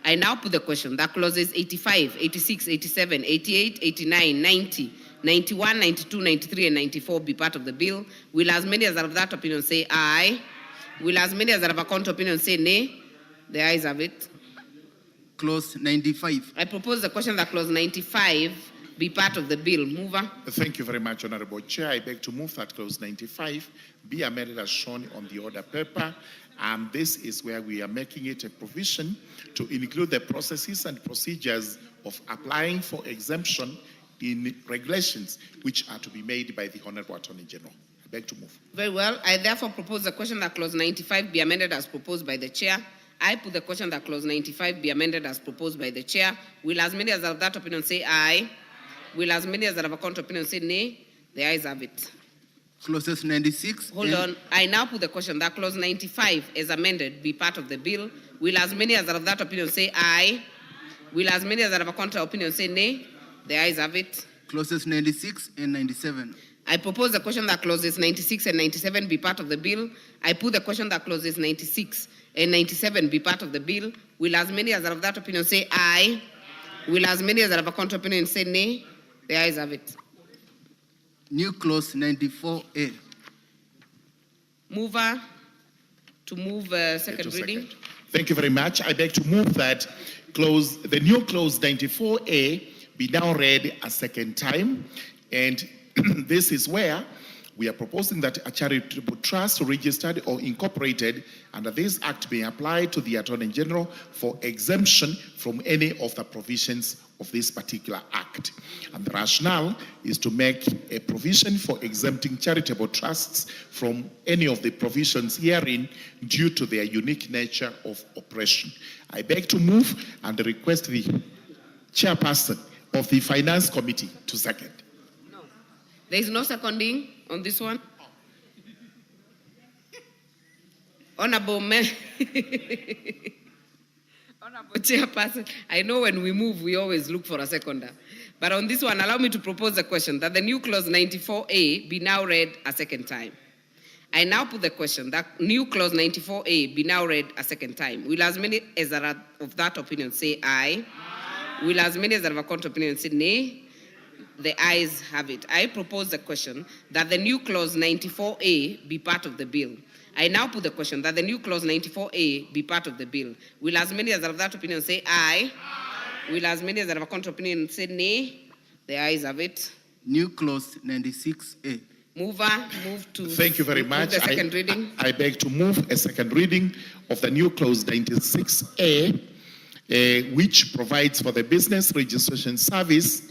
I now put the question that clauses 85, 86, 87, 88, 89, 90, 91, 92, 93, and 94 be part of the bill. Will as many as are of that opinion say aye? Will as many as are of a contrary opinion say nay? The ayes have it. Clause 95. I propose the question that clause 95 be part of the bill. Mover. Thank you very much, Honorable Chair. I beg to move that clause 95 be amended as shown on the order paper. And this is where we are making it a provision to include the processes and procedures of applying for exemption in regulations which are to be made by the Honorable Attorney General. I beg to move. Very well. I therefore propose the question that clause 95 be amended as proposed by the chair. I put the question that clause 95 be amended as proposed by the chair. Will as many as are of that opinion say aye? Will as many as are of a contrary opinion say nay? The ayes have it. Clauses 96. Hold on. I now put the question that clause 95 is amended be part of the bill. Will as many as are of that opinion say aye? Will as many as are of a contrary opinion say nay? The ayes have it. Clauses 96 and 97. I propose the question that clauses 96 and 97 be part of the bill. I put the question that clauses 96 and 97 be part of the bill. Will as many as are of that opinion say aye? Will as many as are of a contrary opinion say nay? The ayes have it. New clause 94A. Mover to move second reading. Thank you very much. I beg to move that the new clause 94A be now read a second time. And this is where we are proposing that a charitable trust registered or incorporated under this act may apply to the Attorney General for exemption from any of the provisions of this particular act. And the rationale is to make a provision for exempting charitable trusts from any of the provisions herein due to their unique nature of operation. I beg to move and request the chairperson of the Finance Committee to second. No. There is no seconding on this one. Honorable Chairperson, I know when we move, we always look for a seconder. But on this one, allow me to propose the question that the new clause 94A be now read a second time. I now put the question that new clause 94A be now read a second time. Will as many as are of that opinion say aye? Aye. Will as many as are of a contrary opinion say nay? The ayes have it. I propose the question that the new clause 94A be part of the bill. I now put the question that the new clause 94A be part of the bill. Will as many as are of that opinion say aye? Aye. Will as many as are of a contrary opinion say nay? The ayes have it. New clause 96A. Mover, move to. Thank you very much. The second reading. I beg to move a second reading of the new clause 96A, which provides for the business registration service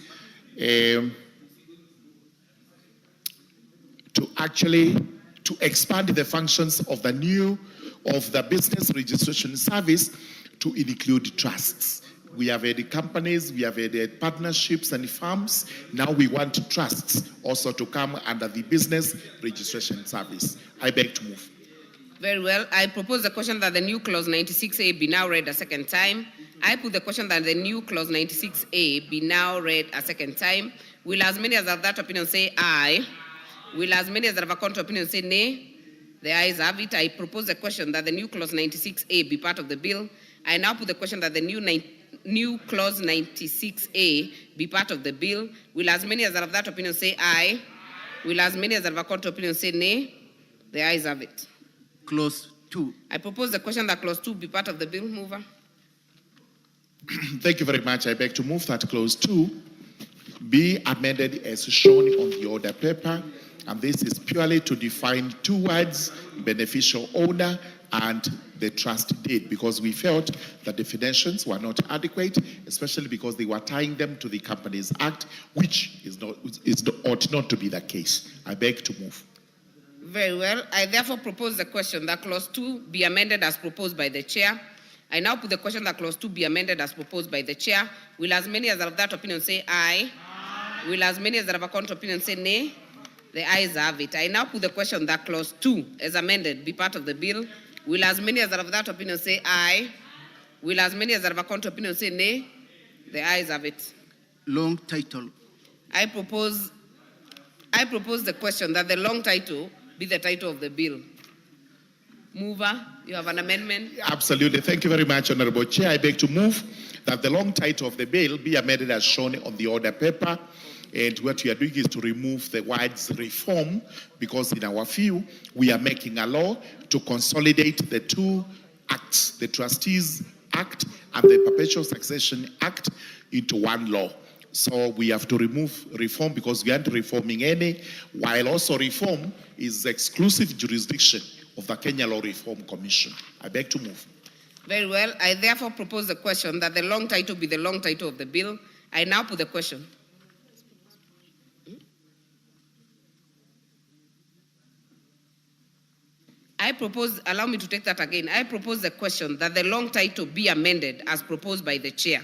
to expand the functions of the business registration service to include trusts. We have had companies, we have had partnerships and firms. Now we want trusts also to come under the business registration service. I beg to move. Very well. I propose the question that the new clause 96A be now read a second time. I put the question that the new clause 96A be now read a second time. Will as many as have that opinion say aye? Will as many as have a contrary opinion say nay? The ayes have it. I propose the question that the new clause 96A be part of the bill. I now put the question that the new clause 96A be part of the bill. Will as many as have that opinion say aye? Will as many as have a contrary opinion say nay? The ayes have it. Clause 2. I propose the question that clause 2 be part of the bill. Mover. Thank you very much. I beg to move that clause 2 be amended as shown on the order paper. And this is purely to define two words, beneficial owner and the trust deed, because we felt that definitions were not adequate, especially because they were tying them to the Companies Act, which ought not to be the case. I beg to move. Very well. I therefore propose the question that clause 2 be amended as proposed by the chair. I now put the question that clause 2 be amended as proposed by the chair. Will as many as are of that opinion say aye? Aye. Will as many as are of a contrary opinion say nay? The ayes have it. I now put the question that clause 2 as amended be part of the bill. Will as many as are of that opinion say aye? Will as many as are of a contrary opinion say nay? The ayes have it. Long title. I propose the question that the long title be the title of the bill. Mover, you have an amendment? Absolutely. Thank you very much, Honorable Chair. I beg to move that the long title of the bill be amended as shown on the order paper. And what we are doing is to remove the words reform, because in our view, we are making a law to consolidate the two acts, the Trustees Act and the Perpetual Succession Act, into one law. So we have to remove reform because we aren't reforming any, while also reform is exclusive jurisdiction of the Kenya Law Reform Commission. I beg to move. Very well. I therefore propose the question that the long title be the long title of the bill. I now put the question. I propose, allow me to take that again. I propose the question that the long title be amended as proposed by the chair.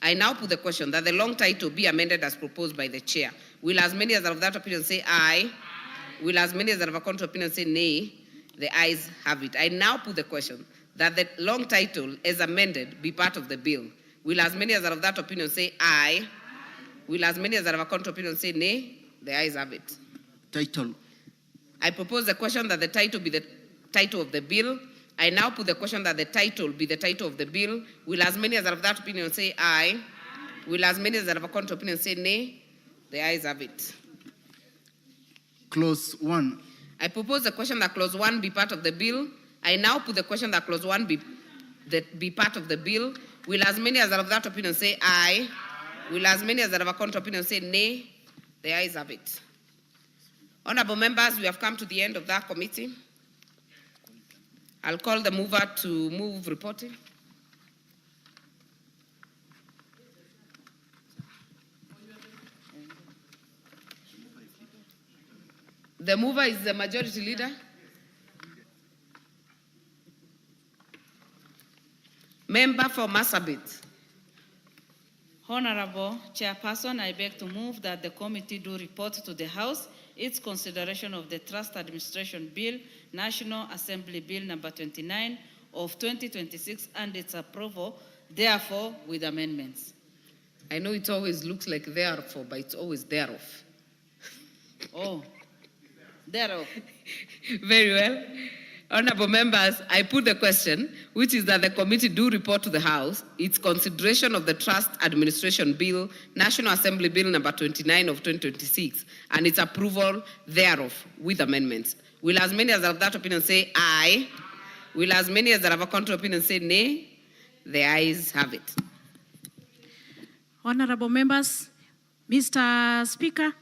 I now put the question that the long title be amended as proposed by the chair. Will as many as are of that opinion say aye? Aye. Will as many as are of a contrary opinion say nay? The ayes have it. I now put the question that the long title as amended be part of the bill. Will as many as are of that opinion say aye? Aye. Will as many as are of a contrary opinion say nay? The ayes have it. Title. I propose the question that the title be the title of the bill. I now put the question that the title be the title of the bill. Will as many as are of that opinion say aye? Aye. Will as many as are of a contrary opinion say nay? The ayes have it. Clause 1. I propose the question that clause 1 be part of the bill. I now put the question that clause 1 be part of the bill. Will as many as are of that opinion say aye? Aye. Will as many as are of a contrary opinion say nay? The ayes have it. Honorable members, we have come to the end of that committee. I'll call the mover to move reporting. The mover is the majority leader. Member for Marsabit. Honorable Chairperson, I beg to move that the committee do report to the House its consideration of the Trust Administration Bill, National Assembly Bill number 29 of 2026 and its approval, therefore with amendments. I know it always looks like therefore, but it's always thereof. Oh, thereof. Very well. Honorable members, I put the question, which is that the committee do report to the House its consideration of the Trust Administration Bill, National Assembly Bill number 29 of 2026, and its approval thereof with amendments. Will as many as are of that opinion say aye? Will as many as are of a contrary opinion say nay? The ayes have it. Honorable members, Mr. Speaker,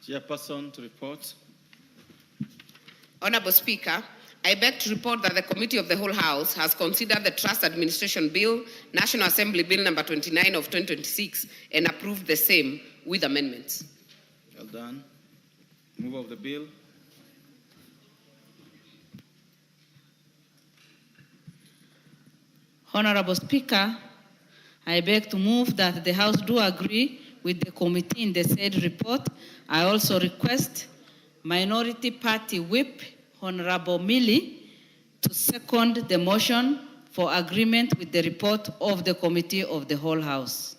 Chairperson to report. Honorable Speaker, I beg to report that the Committee of the Whole House has considered the Trust Administration Bill, National Assembly Bill number 29 of 2026, and approved the same with amendments. Well done. Move of the bill. Honorable Speaker, I beg to move that the House do agree with the committee in the said report. I also request Minority Party Whip, Honorable Milley, to second the motion for agreement with the report of the Committee of the Whole House.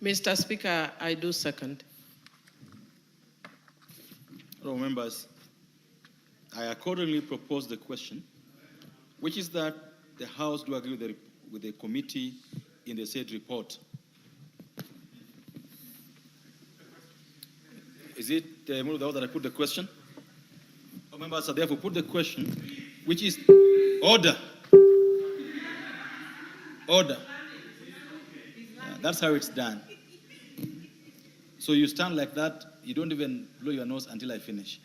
Mr. Speaker, I do second. Honorable members, I accordingly propose the question, which is that the House do agree with the committee in the said report. Is it the move that I put the question? Members, I therefore put the question, which is order. Order. Yeah, that's how it's done. So you stand like that, you don't even blow your nose until I finish.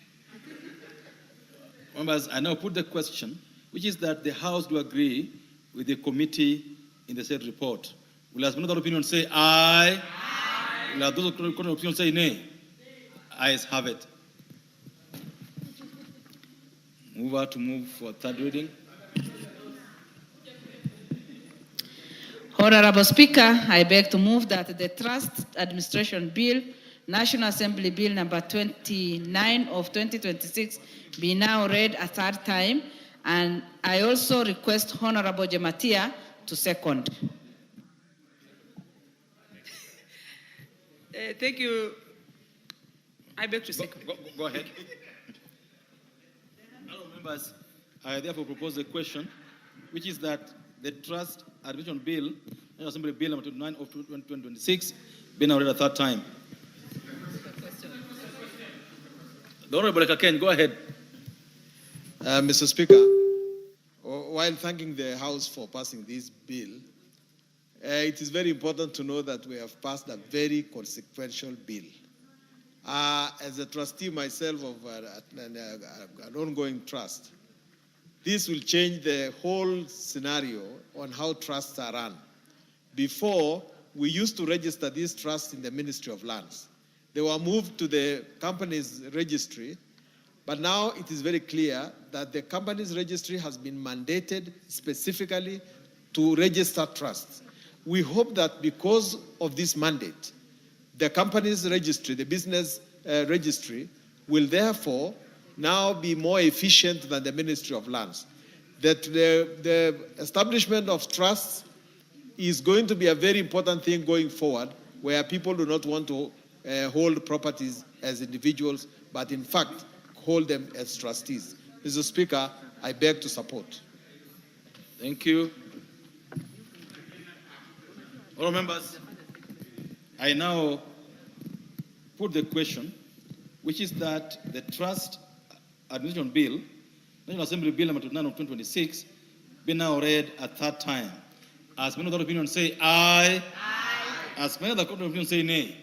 Members, I now put the question, which is that the House do agree with the committee in the said report. Will as another opinion say aye? Will as those opinion say nay? Ayes have it. Move for third reading. Honorable Speaker, I beg to move that the Trust Administration Bill, National Assembly Bill number 29 of 2026 be now read a third time, and I also request Honorable Jematia to second. Thank you. I beg to second. Go ahead. Hello, members. I therefore propose a question, which is that the Trust Administration Bill, National Assembly Bill number 29 of 2026, be now read a third time. The Honorable Kaken, go ahead. Mr. Speaker, while thanking the House for passing this bill, it is very important to know that we have passed a very consequential bill. As a trustee myself of an ongoing trust, this will change the whole scenario on how trusts are run. Before, we used to register these trusts in the Ministry of Lands. They were moved to the company's registry, but now it is very clear that the company's registry has been mandated specifically to register trusts. We hope that because of this mandate, the company's registry, the business registry, will therefore now be more efficient than the Ministry of Lands. That the establishment of trusts is going to be a very important thing going forward, where people do not want to hold properties as individuals, but in fact hold them as trustees. Mr. Speaker, I beg to support. Thank you. All members, I now put the question, which is that the Trust Administration Bill, National Assembly Bill number 29 of 2026, be now read a third time. As many other opinions say aye. As many other opinions say nay.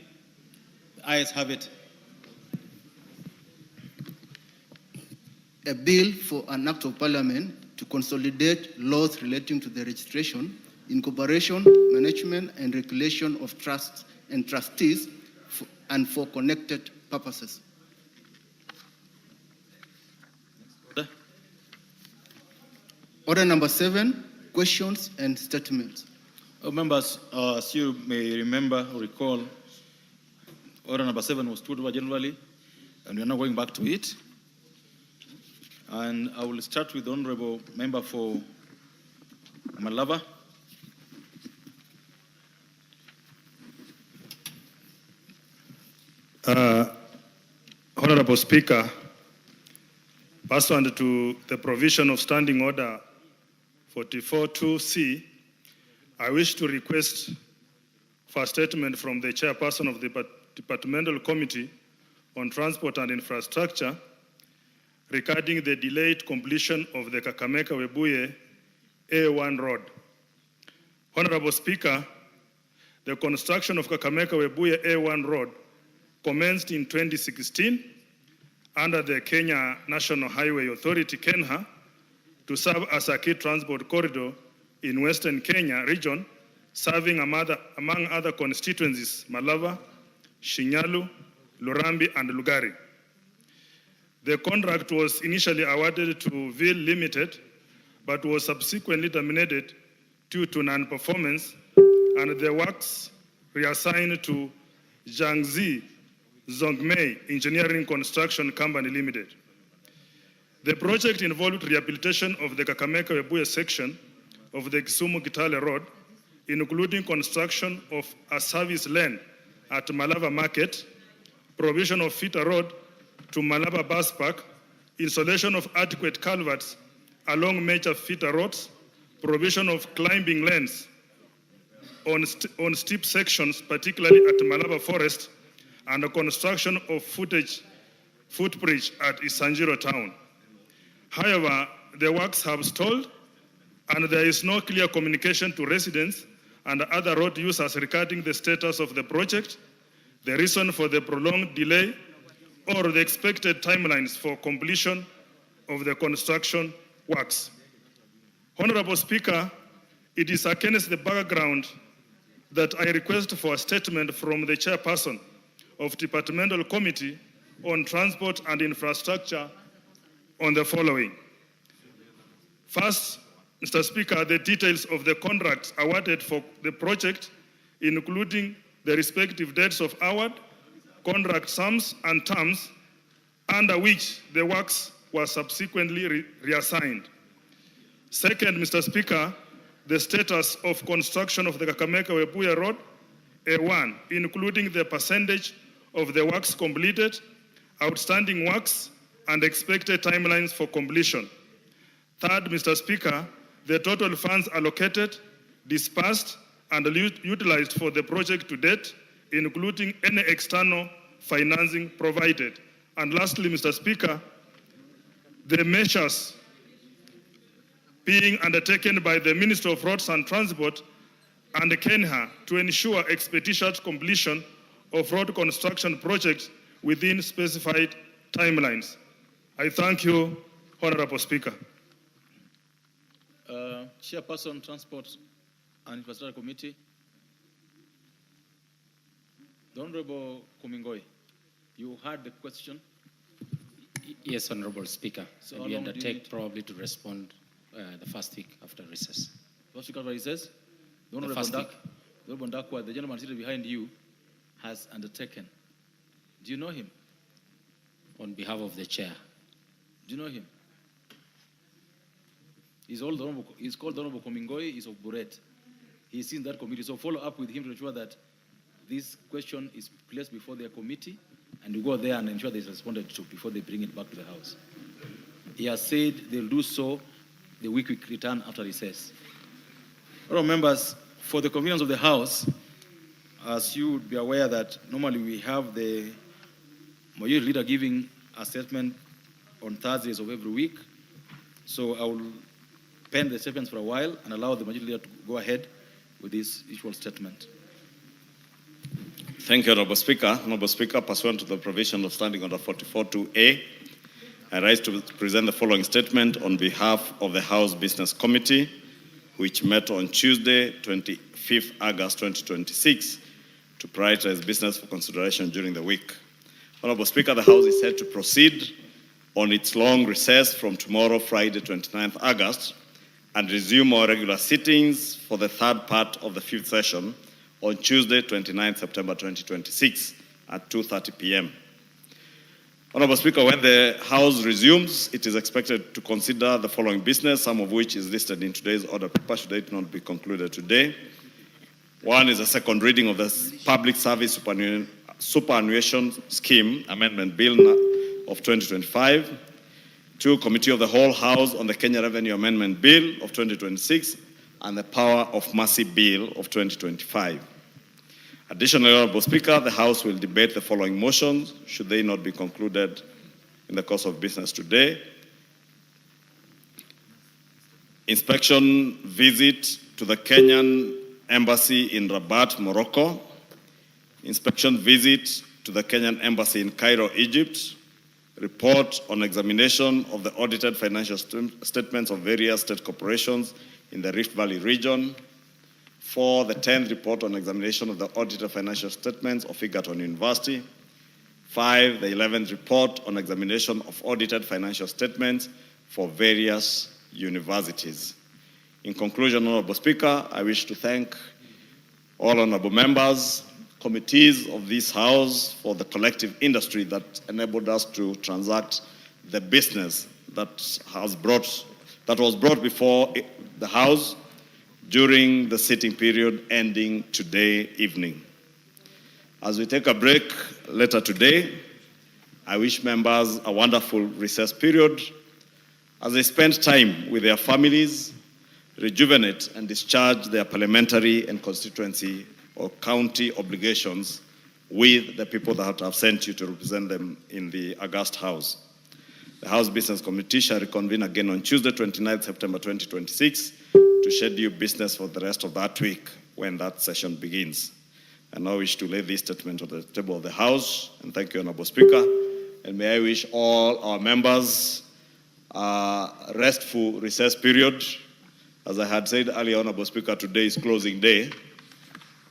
The ayes have it. A bill for an act of parliament to consolidate laws relating to the registration, incorporation, management, and regulation of trusts and trustees and for connected purposes. Order number 7, questions and statements. Members, as you may remember or recall, order number 7 was put over generally, and we are now going back to it. And I will start with the Honorable Member for Malava. Honorable Speaker, pursuant to the provision of Standing Order 44.2c, I wish to request for a statement from the Chairperson of the Departmental Committee on Transport and Infrastructure regarding the delayed completion of the Kakamega-Webuye A1 road. Honorable Speaker, the construction of Kakamega-Webuye A1 road commenced in 2016 under the Kenya National Highway Authority, KENHA, to serve as a key transport corridor in Western Kenya region, serving among other constituencies, Malava, Shinyalu, Lurambi, and Lugari. The contract was initially awarded to VIL Limited, but was subsequently terminated due to non-performance, and the works reassigned to Jiangxi Zhongmei Engineering Construction Company Limited. The project involved rehabilitation of the Kakamega-Webuye section of the Kisumu-Kitale Road, including construction of a service lane at Malava Market, provision of feeder road to Malava Bus Park, installation of adequate culverts along major feeder roads, provision of climbing lanes on steep sections, particularly at Malava Forest, and the construction of footbridge at Isanjiro town. However, the works have stalled, and there is no clear communication to residents and other road users regarding the status of the project. the reason for the prolonged delay, or the expected timelines for completion of the construction works. Honorable Speaker, it is against the background that I request for a statement from the chairperson of Departmental Committee on Transport and Infrastructure on the following. First, Mr. Speaker, the details of the contracts awarded for the project, including the respective dates of award, contract sums and terms under which the works were subsequently reassigned. Second, Mr. Speaker, the status of construction of the Kakamega-Webuye Road, A1, including the percentage of the works completed, outstanding works, and expected timelines for completion. Third, Mr. Speaker, the total funds allocated, dispersed, and utilized for the project to date, including any external financing provided. And lastly, Mr. Speaker, the measures being undertaken by the Minister of Roads and Transport and KENHA to ensure expeditious completion of road construction projects within specified timelines. I thank you, Honorable Speaker. Chairperson, Transport and Infrastructure Committee. The Honorable Kumingoi, you heard the question. Yes, Honorable Speaker. So we undertake probably to respond the first week after recess. First week after recess? The Honorable Ndakwa, the gentleman seated behind you, has undertaken. Do you know him? On behalf of the chair. Do you know him? He's called the Honorable Komingoi. He's of Buret. He's in that committee. So follow up with him to ensure that this question is placed before their committee, and we go there and ensure that it's responded to before they bring it back to the House. He has said they'll do so the week we return after recess. All members, for the convenience of the House, as you would be aware that normally we have the majority leader giving a statement on Thursdays of every week. So I will pen the statements for a while and allow the majority leader to go ahead with this usual statement. Thank you, Honorable Speaker. Honorable Speaker, pursuant to the provision of Standing Order 44.2a, I rise to present the following statement on behalf of the House Business Committee, which met on Tuesday, 25th August 2026, to prioritize business for consideration during the week. Honorable Speaker, the House is set to proceed on its long recess from tomorrow, Friday, 29th August, and resume our regular sittings for the third part of the fifth session on Tuesday, 29th September 2026 at 2:30 p.m. Honorable Speaker, when the House resumes, it is expected to consider the following business, some of which is listed in today's order paper, should it not be concluded today. One is a second reading of the Public Service Superannuation Scheme Amendment Bill of 2025. Two, Committee of the Whole House on the Kenya Revenue Amendment Bill of 2026 and the Power of Mercy Bill of 2025. Additionally, Honorable Speaker, the House will debate the following motions, should they not be concluded in the course of business today. Inspection visit to the Kenyan Embassy in Rabat, Morocco. Inspection visit to the Kenyan Embassy in Cairo, Egypt. Report on examination of the audited financial statements of various state corporations in the Rift Valley region. 4, the 10th report on examination of the audited financial statements of Egerton University. 5, the 11th report on examination of audited financial statements for various universities. In conclusion, Honorable Speaker, I wish to thank all honorable members, committees of this House for the collective industry that enabled us to transact the business that was brought before the House during the sitting period ending today evening. As we take a break later today, I wish members a wonderful recess period as they spend time with their families, rejuvenate and discharge their parliamentary and constituency or county obligations with the people that have sent you to represent them in the August House. The House Business Committee shall reconvene again on Tuesday, 29th September 2026 to schedule business for the rest of that week when that session begins. I now wish to lay this statement on the table of the House, and thank you, Honorable Speaker. And may I wish all our members a restful recess period. As I had said earlier, Honorable Speaker, today is closing day,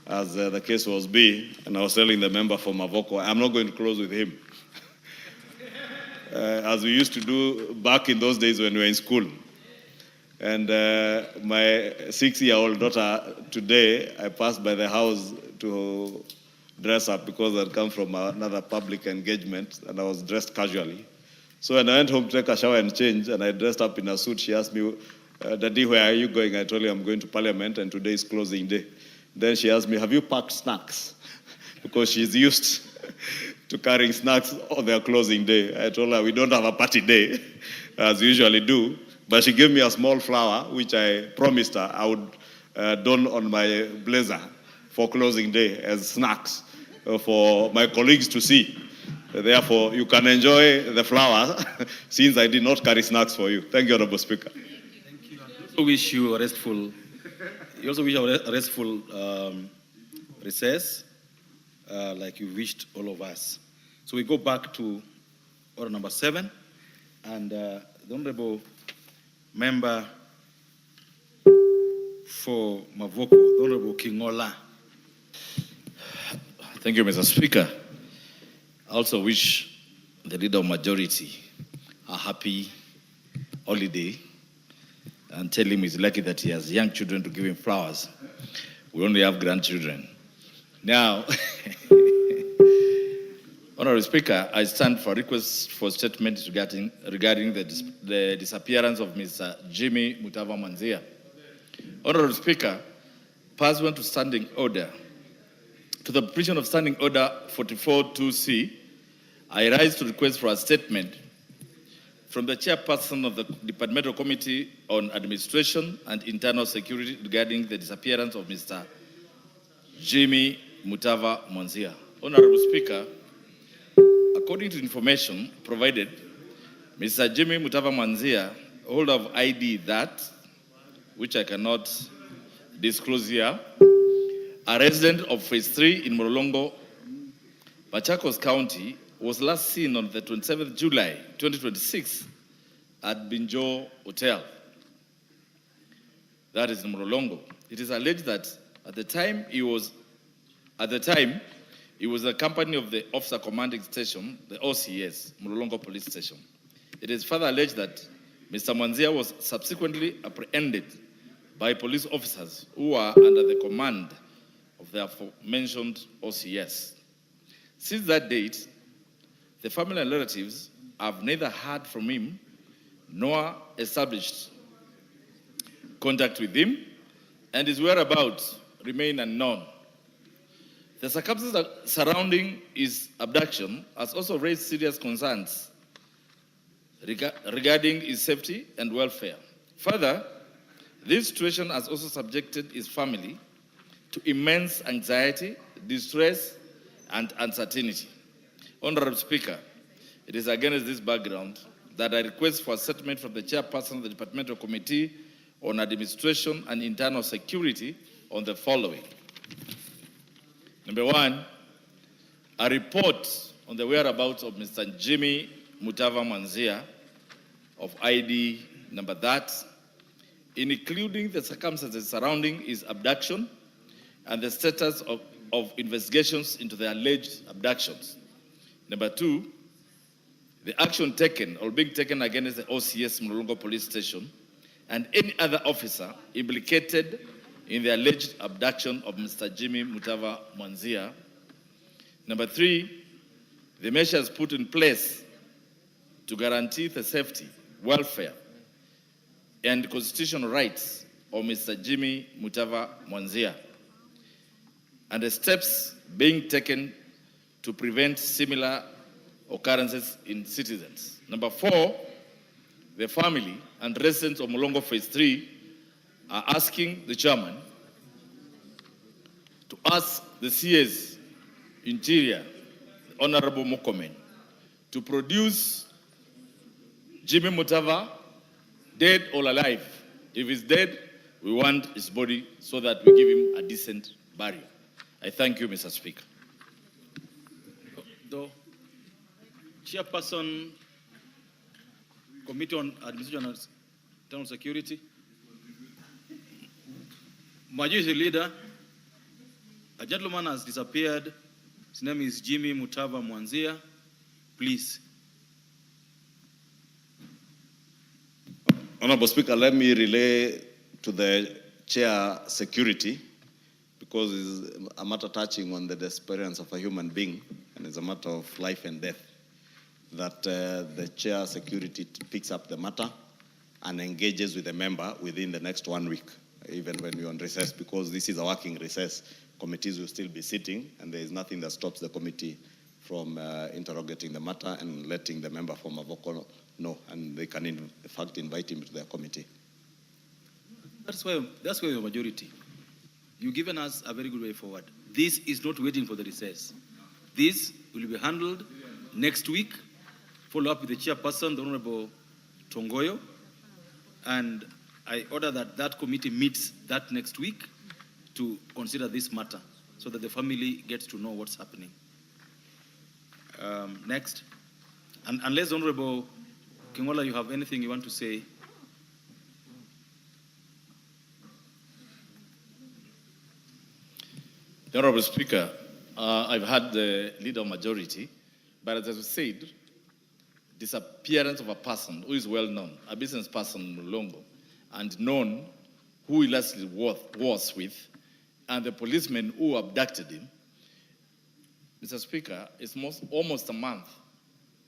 as the case was be, and I was telling the member for Mavoko, I'm not going to close with him. As we used to do back in those days when we were in school. And my 6-year-old daughter, today, I passed by the house to dress up because I'd come from another public engagement and I was dressed casually. So when I went home to take a shower and change, and I dressed up in a suit, she asked me, Daddy, where are you going? I told her I'm going to Parliament and today is closing day. Then she asked me, have you packed snacks? Because she's used to carrying snacks on their closing day. I told her we don't have a party day, as we usually do. But she gave me a small flower, which I promised her I would don on my blazer for closing day as snacks for my colleagues to see. Therefore, you can enjoy the flower since I did not carry snacks for you. Thank you, Honorable Speaker. Thank you. I also wish you a restful, recess, like you wished all of us. So we go back to order number 7, and the Honorable Member for Mavoko, the Honorable Kingola. Thank you, Mr. Speaker. I also wish the Leader of Majority a happy holiday and tell him he's lucky that he has young children to give him flowers. We only have grandchildren. Now, Honorable Speaker, I stand for request for statement regarding the disappearance of Mr. Jimmy Mutava Mwanzia. Honorable Speaker, pursuant to standing order, to the provision of Standing Order 44-2C, I rise to request for a statement from the chairperson of the Departmental Committee on Administration and Internal Security regarding the disappearance of Mr. Jimmy Mutava Mwanzia. Honorable Speaker, according to information provided, Mr. Jimmy Mutava Mwanzia, holder of ID that, which I cannot disclose here, a resident of Phase 3 in Morolongo, Machakos County, was last seen on the 27th July 2026 at Binjo Hotel. That is in Morolongo. It is alleged that at the time he was the company of the Officer Commanding Station, the OCS, Morolongo Police Station. It is further alleged that Mr. Mwanzia was subsequently apprehended by police officers who were under the command of the aforementioned OCS. Since that date, the family and relatives have neither heard from him nor established contact with him, and his whereabouts remain unknown. The circumstances surrounding his abduction has also raised serious concerns regarding his safety and welfare. Further, this situation has also subjected his family to immense anxiety, distress, and uncertainty. Honorable Speaker, it is against this background that I request for a statement from the chairperson of the Departmental Committee on Administration and Internal Security on the following. Number 1, a report on the whereabouts of Mr. Jimmy Mutava Mwanzia of ID number that, including the circumstances surrounding his abduction and the status of investigations into the alleged abductions. Number 2, the action taken or being taken against the OCS Morolongo Police Station and any other officer implicated in the alleged abduction of Mr. Jimmy Mutava Mwanzia. Number 3, the measures put in place to guarantee the safety, welfare, and constitutional rights of Mr. Jimmy Mutava Mwanzia, and the steps being taken to prevent similar occurrences in citizens. Number 4, the family and residents of Molongo Phase 3 are asking the chairman to ask the CS Interior, Honorable Mokomen, to produce Jimmy Mutava, dead or alive. If he's dead, we want his body so that we give him a decent burial. I thank you, Mr. Speaker. The Chairperson, Committee on Administration and Internal Security, Majority Leader, a gentleman has disappeared. His name is Jimmy Mutava Mwanzia. Please. Honorable Speaker, let me relay to the Chair Security, because it's a matter touching on the experience of a human being, and it's a matter of life and death, that the Chair Security picks up the matter and engages with the member within the next 1 week, even when we're on recess, because this is a working recess. Committees will still be sitting, and there is nothing that stops the committee from interrogating the matter and letting the member from Avoko know, and they can in fact invite him to their committee. That's why you're majority. You've given us a very good way forward. This is not waiting for the recess. This will be handled next week. Follow up with the chairperson, the Honorable Tongoyo, and I order that that committee meets that next week to consider this matter so that the family gets to know what's happening. Next. And unless Honorable Kingola, you have anything you want to say? Honorable Speaker, I've had the leader majority, but as I said, disappearance of a person who is well known, a business person in Mulongo, and known who he lastly was with, and the policeman who abducted him. Mr. Speaker, it's almost a month,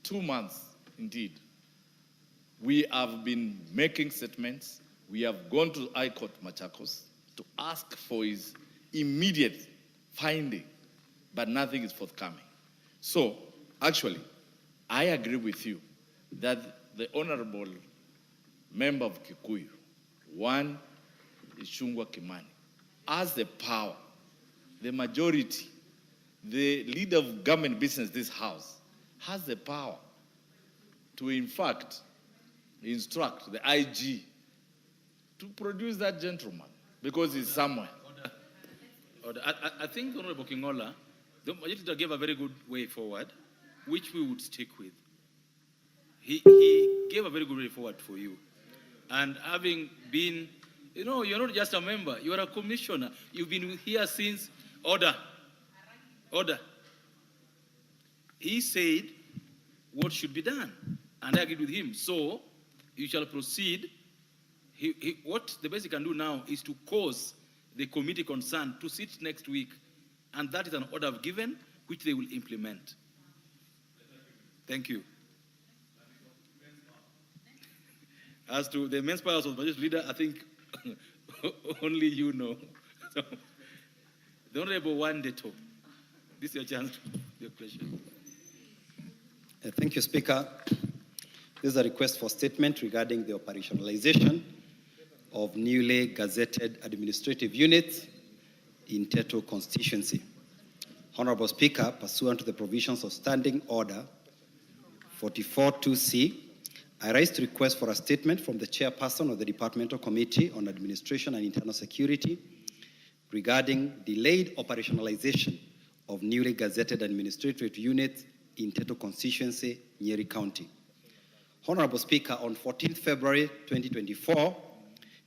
2 months indeed. We have been making statements. We have gone to High Court Machakos to ask for his immediate finding, but nothing is forthcoming. So, actually, I agree with you that the honorable member of Kikuyu, one is Chungwa Kimani, has the power, the majority, the leader of government business, this house, has the power to, in fact, instruct the IG to produce that gentleman because he's somewhere. I think Honorable Kingola, the majority gave a very good way forward, which we would stick with. He gave a very good way forward for you. And having been, you're not just a member, you are a commissioner. You've been here since order. He said what should be done, and I agreed with him. So you shall proceed. What the best he can do now is to cause the committee concerned to sit next week, and that is an order I've given, which they will implement. Thank you. As to the immense powers of the Majority Leader, I think only you know. So, the Honorable Wandeto, this is your chance to your question. Thank you, Speaker. This is a request for statement regarding the operationalization of newly gazetted administrative units in Teto constituency. Honorable Speaker, pursuant to the provisions of Standing Order 44-2C, I rise to request for a statement from the chairperson of the Departmental Committee on Administration and Internal Security regarding delayed operationalization of newly gazetted administrative units in Teto constituency, Nyeri County. Honorable Speaker, on 14th February 2024,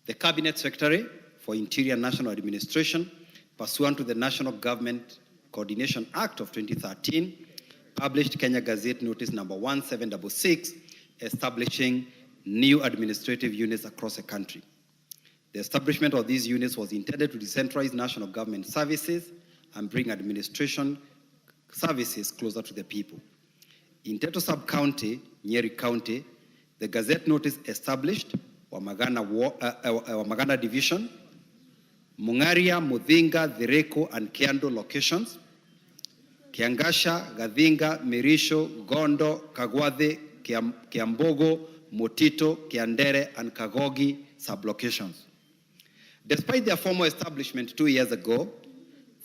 the Cabinet Secretary for Interior National Administration, pursuant to the National Government Coordination Act of 2013, published Kenya Gazette Notice number 1766, establishing new administrative units across the country. The establishment of these units was intended to decentralize national government services and bring administration services closer to the people. In Teto Sub-County, Nyeri County, the Gazette Notice established Wamagana Division, Mungaria, Mudhinga, Dhireko, and Kiando locations, Kiangasha, Gadhinga, Mirisho, Gondo, Kagwade, Kiambogo, Motito, Kiandere, and Kagogi sublocations. Despite their formal establishment 2 years ago,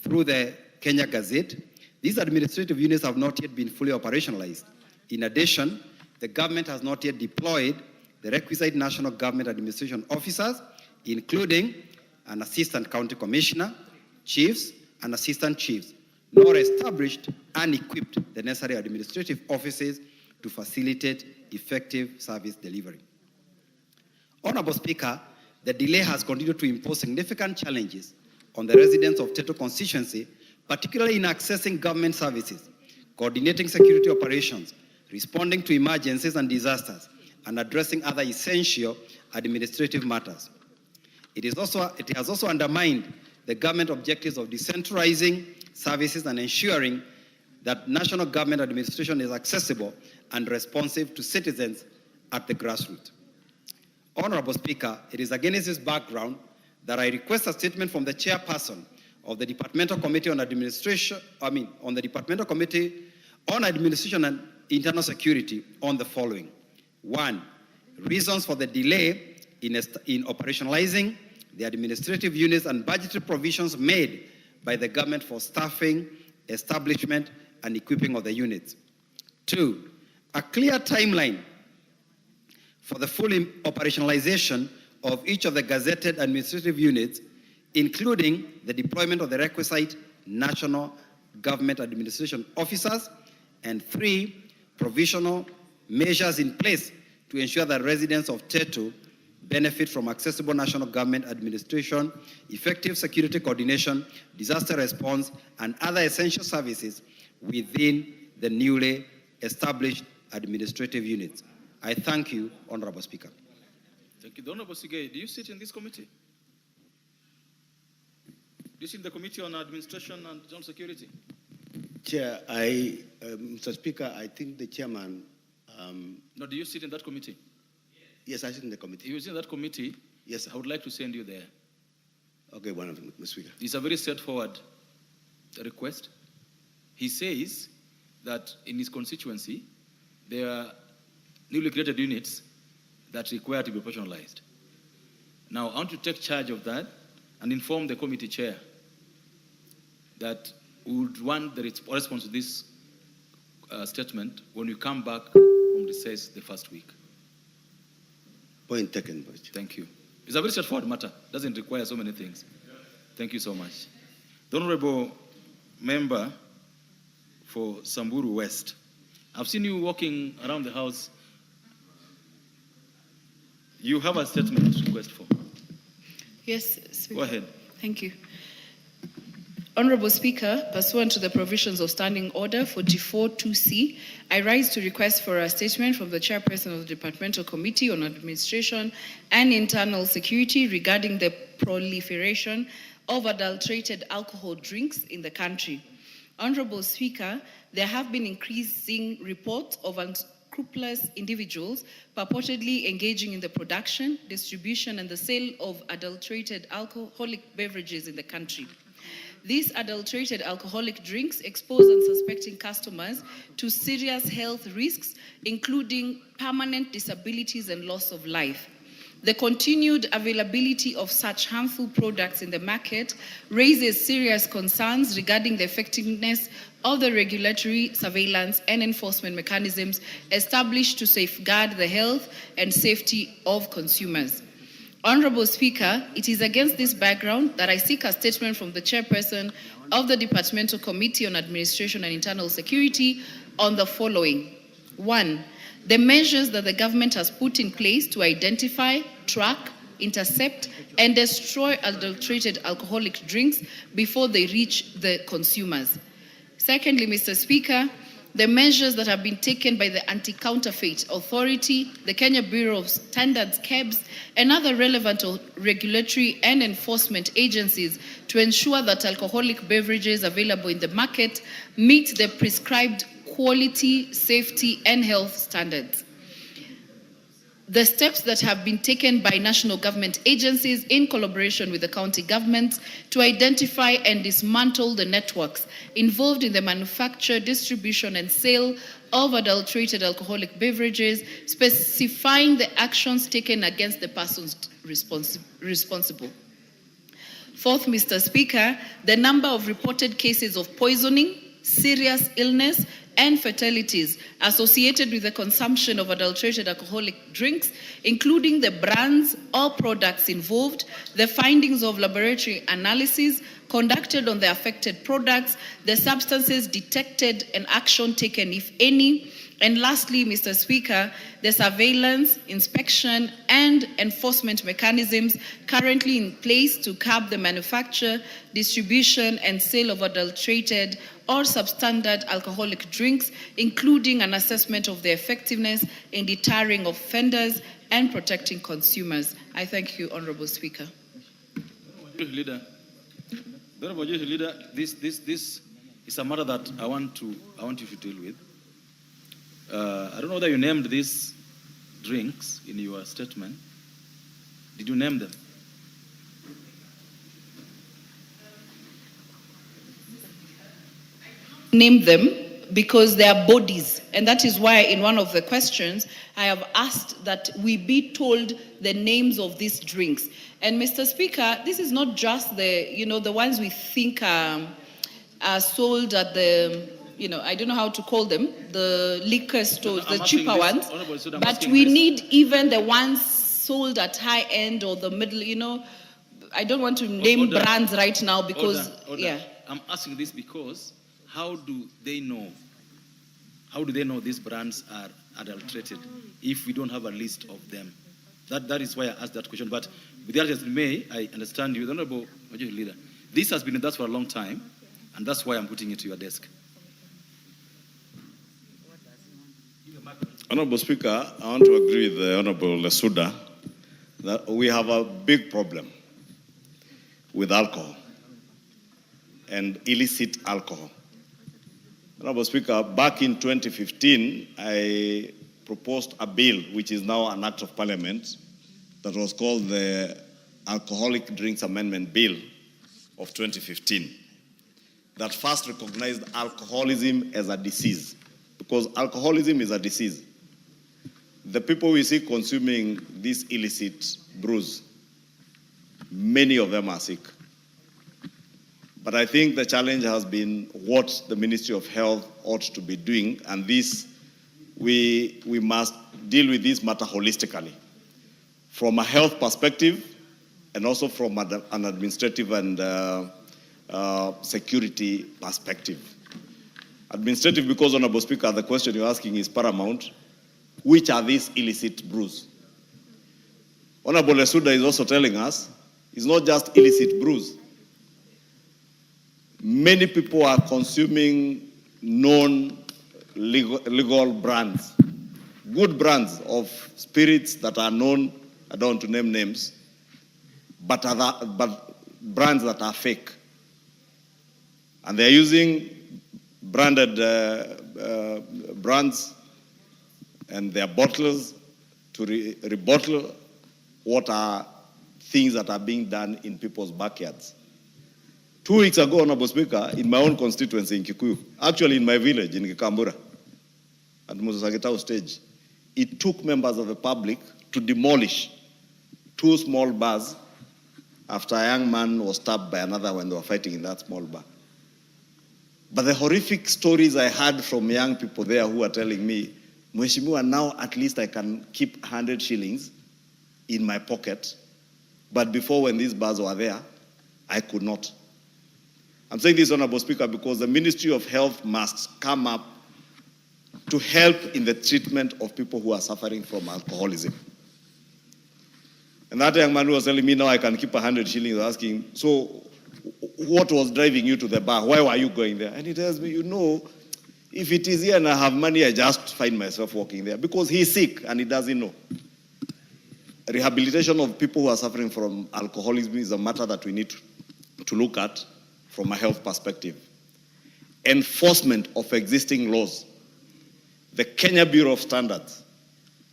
through the Kenya Gazette, these administrative units have not yet been fully operationalized. In addition, the government has not yet deployed the requisite national government administration officers, including an assistant county commissioner, chiefs, and assistant chiefs, nor established and equipped the necessary administrative offices to facilitate effective service delivery. Honorable Speaker, the delay has continued to impose significant challenges on the residents of Teto constituency, particularly in accessing government services, coordinating security operations, responding to emergencies and disasters, and addressing other essential administrative matters. It has also undermined the government objectives of decentralizing services and ensuring that national government administration is accessible and responsive to citizens at the grassroots. Honorable Speaker, it is against this background that I request a statement from the chairperson of the Departmental Committee on Administration, on the Departmental Committee on Administration and Internal Security on the following. 1, reasons for the delay in operationalizing the administrative units and budgetary provisions made by the government for staffing, establishment, and equipping of the units. 2, a clear timeline for the full operationalization of each of the gazetted administrative units, including the deployment of the requisite national government administration officers. And 3, provisional measures in place to ensure that residents of Teto benefit from accessible national government administration, effective security coordination, disaster response, and other essential services within the newly established administrative units. I thank you, Honorable Speaker. Thank you. The Honorable Sige, do you sit in this committee? Do you sit in the Committee on Administration and Internal Security? Chair, Mr. Speaker, I think the chairman... No, do you sit in that committee? Yes, I sit in the committee. If you sit in that committee, yes, I would like to send you there. Okay, Mr. Speaker. It's a very straightforward request. He says that in his constituency, there are newly created units that require to be operationalized. Now, I want to take charge of that and inform the committee chair that we would want the response to this statement when we come back from recess the first week. Point taken, Budge. Thank you. It's a very straightforward matter. Doesn't require so many things. Thank you so much. The Honorable Member for Samburu West. I've seen you walking around the house. You have a statement request for. Yes, Speaker. Go ahead. Thank you. Honorable Speaker, pursuant to the provisions of Standing Order 44-2C, I rise to request for a statement from the Chairperson of the Departmental Committee on Administration and Internal Security regarding the proliferation of adulterated alcohol drinks in the country. Honorable Speaker, there have been increasing reports of unscrupulous individuals purportedly engaging in the production, distribution, and the sale of adulterated alcoholic beverages in the country. These adulterated alcoholic drinks expose unsuspecting customers to serious health risks, including permanent disabilities and loss of life. The continued availability of such harmful products in the market raises serious concerns regarding the effectiveness of the regulatory surveillance and enforcement mechanisms established to safeguard the health and safety of consumers. Honorable Speaker, it is against this background that I seek a statement from the Chairperson of the Departmental Committee on Administration and Internal Security on the following. 1, the measures that the government has put in place to identify, track, intercept, and destroy adulterated alcoholic drinks before they reach the consumers. Secondly, Mr. Speaker, the measures that have been taken by the Anti-Counterfeit Authority, the Kenya Bureau of Standards, KEBS, and other relevant regulatory and enforcement agencies to ensure that alcoholic beverages available in the market meet the prescribed quality, safety, and health standards. The steps that have been taken by national government agencies in collaboration with the county governments to identify and dismantle the networks involved in the manufacture, distribution, and sale of adulterated alcoholic beverages, specifying the actions taken against the persons responsible. Fourth, Mr. Speaker, the number of reported cases of poisoning, serious illness, and fatalities associated with the consumption of adulterated alcoholic drinks, including the brands or products involved, the findings of laboratory analysis conducted on the affected products, the substances detected and action taken, if any. And lastly, Mr. Speaker, the surveillance, inspection, and enforcement mechanisms currently in place to curb the manufacture, distribution, and sale of adulterated or substandard alcoholic drinks, including an assessment of their effectiveness in deterring offenders and protecting consumers. I thank you, Honorable Speaker. Leader, the Honorable Leader, this is a matter that I want you to deal with. I don't know whether you named these drinks in your statement. Did you name them? Name them because they are bodies, and that is why in one of the questions I have asked that we be told the names of these drinks. And Mr. Speaker, this is not just the ones we think are sold at the, I don't know how to call them, the liquor stores, the cheaper ones, but we need even the ones sold at high end or the middle, I don't want to name brands right now because, yeah. I'm asking this because how do they know? How do they know these brands are adulterated if we don't have a list of them? That is why I asked that question. But with that as it may, I understand you, the Honorable Majority Leader. This has been with us for a long time, and that's why I'm putting it to your desk. Honorable Speaker, I want to agree with the Honorable Lesuda that we have a big problem with alcohol and illicit alcohol. Honorable Speaker, back in 2015, I proposed a bill, which is now an act of parliament, that was called the Alcoholic Drinks Amendment Bill of 2015, that first recognized alcoholism as a disease, because alcoholism is a disease. The people we see consuming these illicit brews, many of them are sick. But I think the challenge has been what the Ministry of Health ought to be doing, and this, we must deal with this matter holistically, from a health perspective and also from an administrative and security perspective. Administrative, because, Honorable Speaker, the question you're asking is paramount. Which are these illicit brews? Honorable Lesuda is also telling us it's not just illicit brews. Many people are consuming non-legal brands, good brands of spirits that are known, I don't want to name names, but brands that are fake. And they're using branded brands and their bottlers to rebottle what are things that are being done in people's backyards. 2 weeks ago, Honorable Speaker, in my own constituency in Kikuyu, actually in my village in Kikambura, at Musasagitao stage, it took members of the public to demolish 2 small bars after a young man was stabbed by another when they were fighting in that small bar. But the horrific stories I heard from young people there who are telling me, Mheshimiwa, now at least I can keep 100 shillings in my pocket, but before when these bars were there, I could not. I'm saying this, Honorable Speaker, because the Ministry of Health must come up to help in the treatment of people who are suffering from alcoholism. And that young man who was telling me now I can keep 100 shillings, asking, so what was driving you to the bar? Why were you going there? And he tells me, if it is here and I have money, I just find myself walking there because he's sick and he doesn't know. Rehabilitation of people who are suffering from alcoholism is a matter that we need to look at from a health perspective. Enforcement of existing laws. The Kenya Bureau of Standards,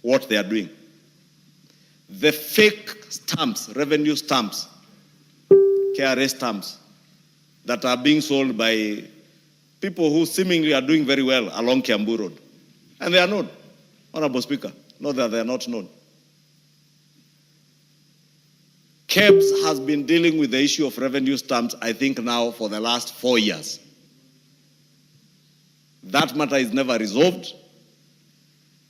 what they are doing. The fake stamps, revenue stamps, KRA stamps, that are being sold by people who seemingly are doing very well along Kiambu Road. And they are known, Honorable Speaker, not that they are not known. KEBS has been dealing with the issue of revenue stamps, I think now for the last 4 years. That matter is never resolved.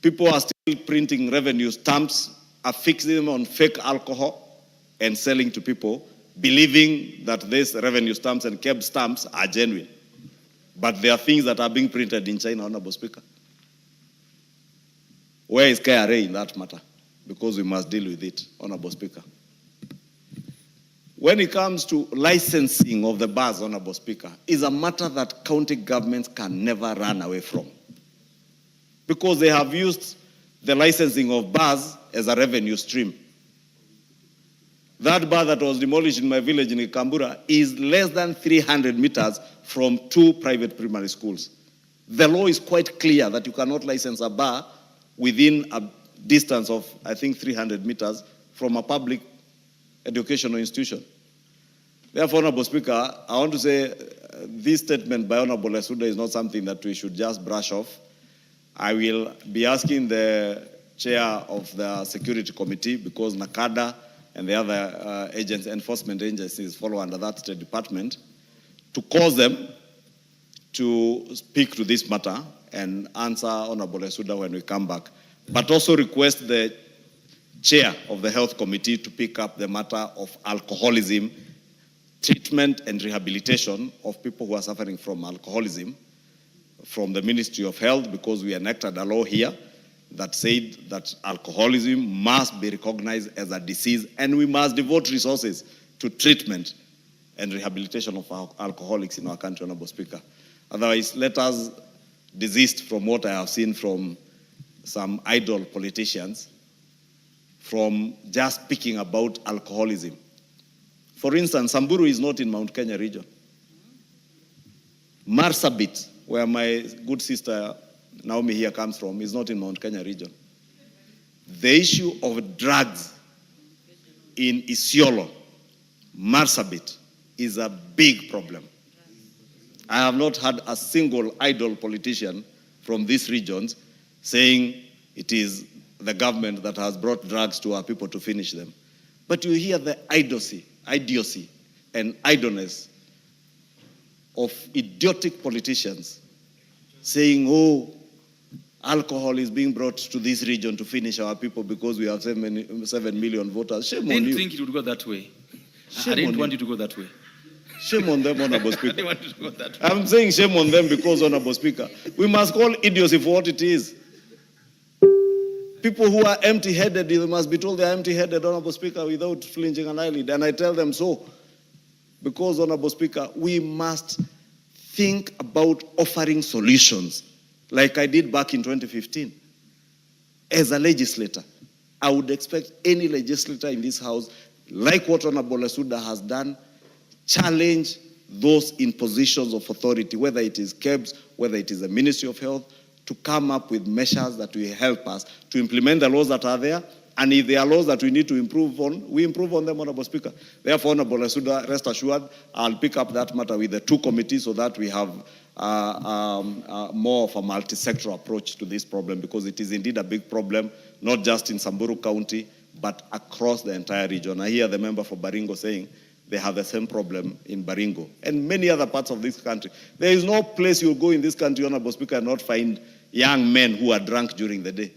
People are still printing revenue stamps, affixing them on fake alcohol and selling to people, believing that these revenue stamps and KEB stamps are genuine. But there are things that are being printed in China, Honorable Speaker. Where is KRA in that matter? Because we must deal with it, Honorable Speaker. When it comes to licensing of the bars, Honorable Speaker, is a matter that county governments can never run away from. Because they have used the licensing of bars as a revenue stream. That bar that was demolished in my village in Ikambura is less than 300 meters from 2 private primary schools. The law is quite clear that you cannot license a bar within a distance of, I think, 300 meters from a public educational institution. Therefore, Honorable Speaker, I want to say this statement by Honorable Lesuda is not something that we should just brush off. I will be asking the chair of the security committee, because NACADA and the other enforcement agencies follow under that State Department, to cause them to speak to this matter and answer Honorable Lesuda when we come back. But also request the chair of the health committee to pick up the matter of alcoholism, treatment and rehabilitation of people who are suffering from alcoholism from the Ministry of Health, because we enacted a law here that said that alcoholism must be recognized as a disease and we must devote resources to treatment and rehabilitation of alcoholics in our country, Honorable Speaker. Otherwise, let us desist from what I have seen from some idle politicians, from just speaking about alcoholism. For instance, Samburu is not in Mount Kenya region. Marsabit, where my good sister Naomi here comes from, is not in Mount Kenya region. The issue of drugs in Isiolo, Marsabit, is a big problem. I have not had a single idle politician from these regions saying it is the government that has brought drugs to our people to finish them. But you hear the idiocy and idleness of idiotic politicians saying, oh, alcohol is being brought to this region to finish our people because we have 7 million voters. Shame on you. I didn't think it would go that way. I didn't want you to go that way. Shame on them, Honorable Speaker. I didn't want you to go that way. I'm saying shame on them because, Honorable Speaker, we must call idiocy for what it is. People who are empty-headed, they must be told they are empty-headed, Honorable Speaker, without flinching an eyelid. And I tell them so. Because, Honorable Speaker, we must think about offering solutions, like I did back in 2015. As a legislator, I would expect any legislator in this House, like what Honorable Lesuda has done, challenge those in positions of authority, whether it is KEBS, whether it is the Ministry of Health, to come up with measures that will help us to implement the laws that are there. And if there are laws that we need to improve on, we improve on them, Honorable Speaker. Therefore, Honorable Lesuda, rest assured, I'll pick up that matter with the 2 committees so that we have more of a multi-sectoral approach to this problem, because it is indeed a big problem, not just in Samburu County, but across the entire region. I hear the member for Baringo saying they have the same problem in Baringo and many other parts of this country. There is no place you'll go in this country, Honorable Speaker, and not find young men who are drunk during the day.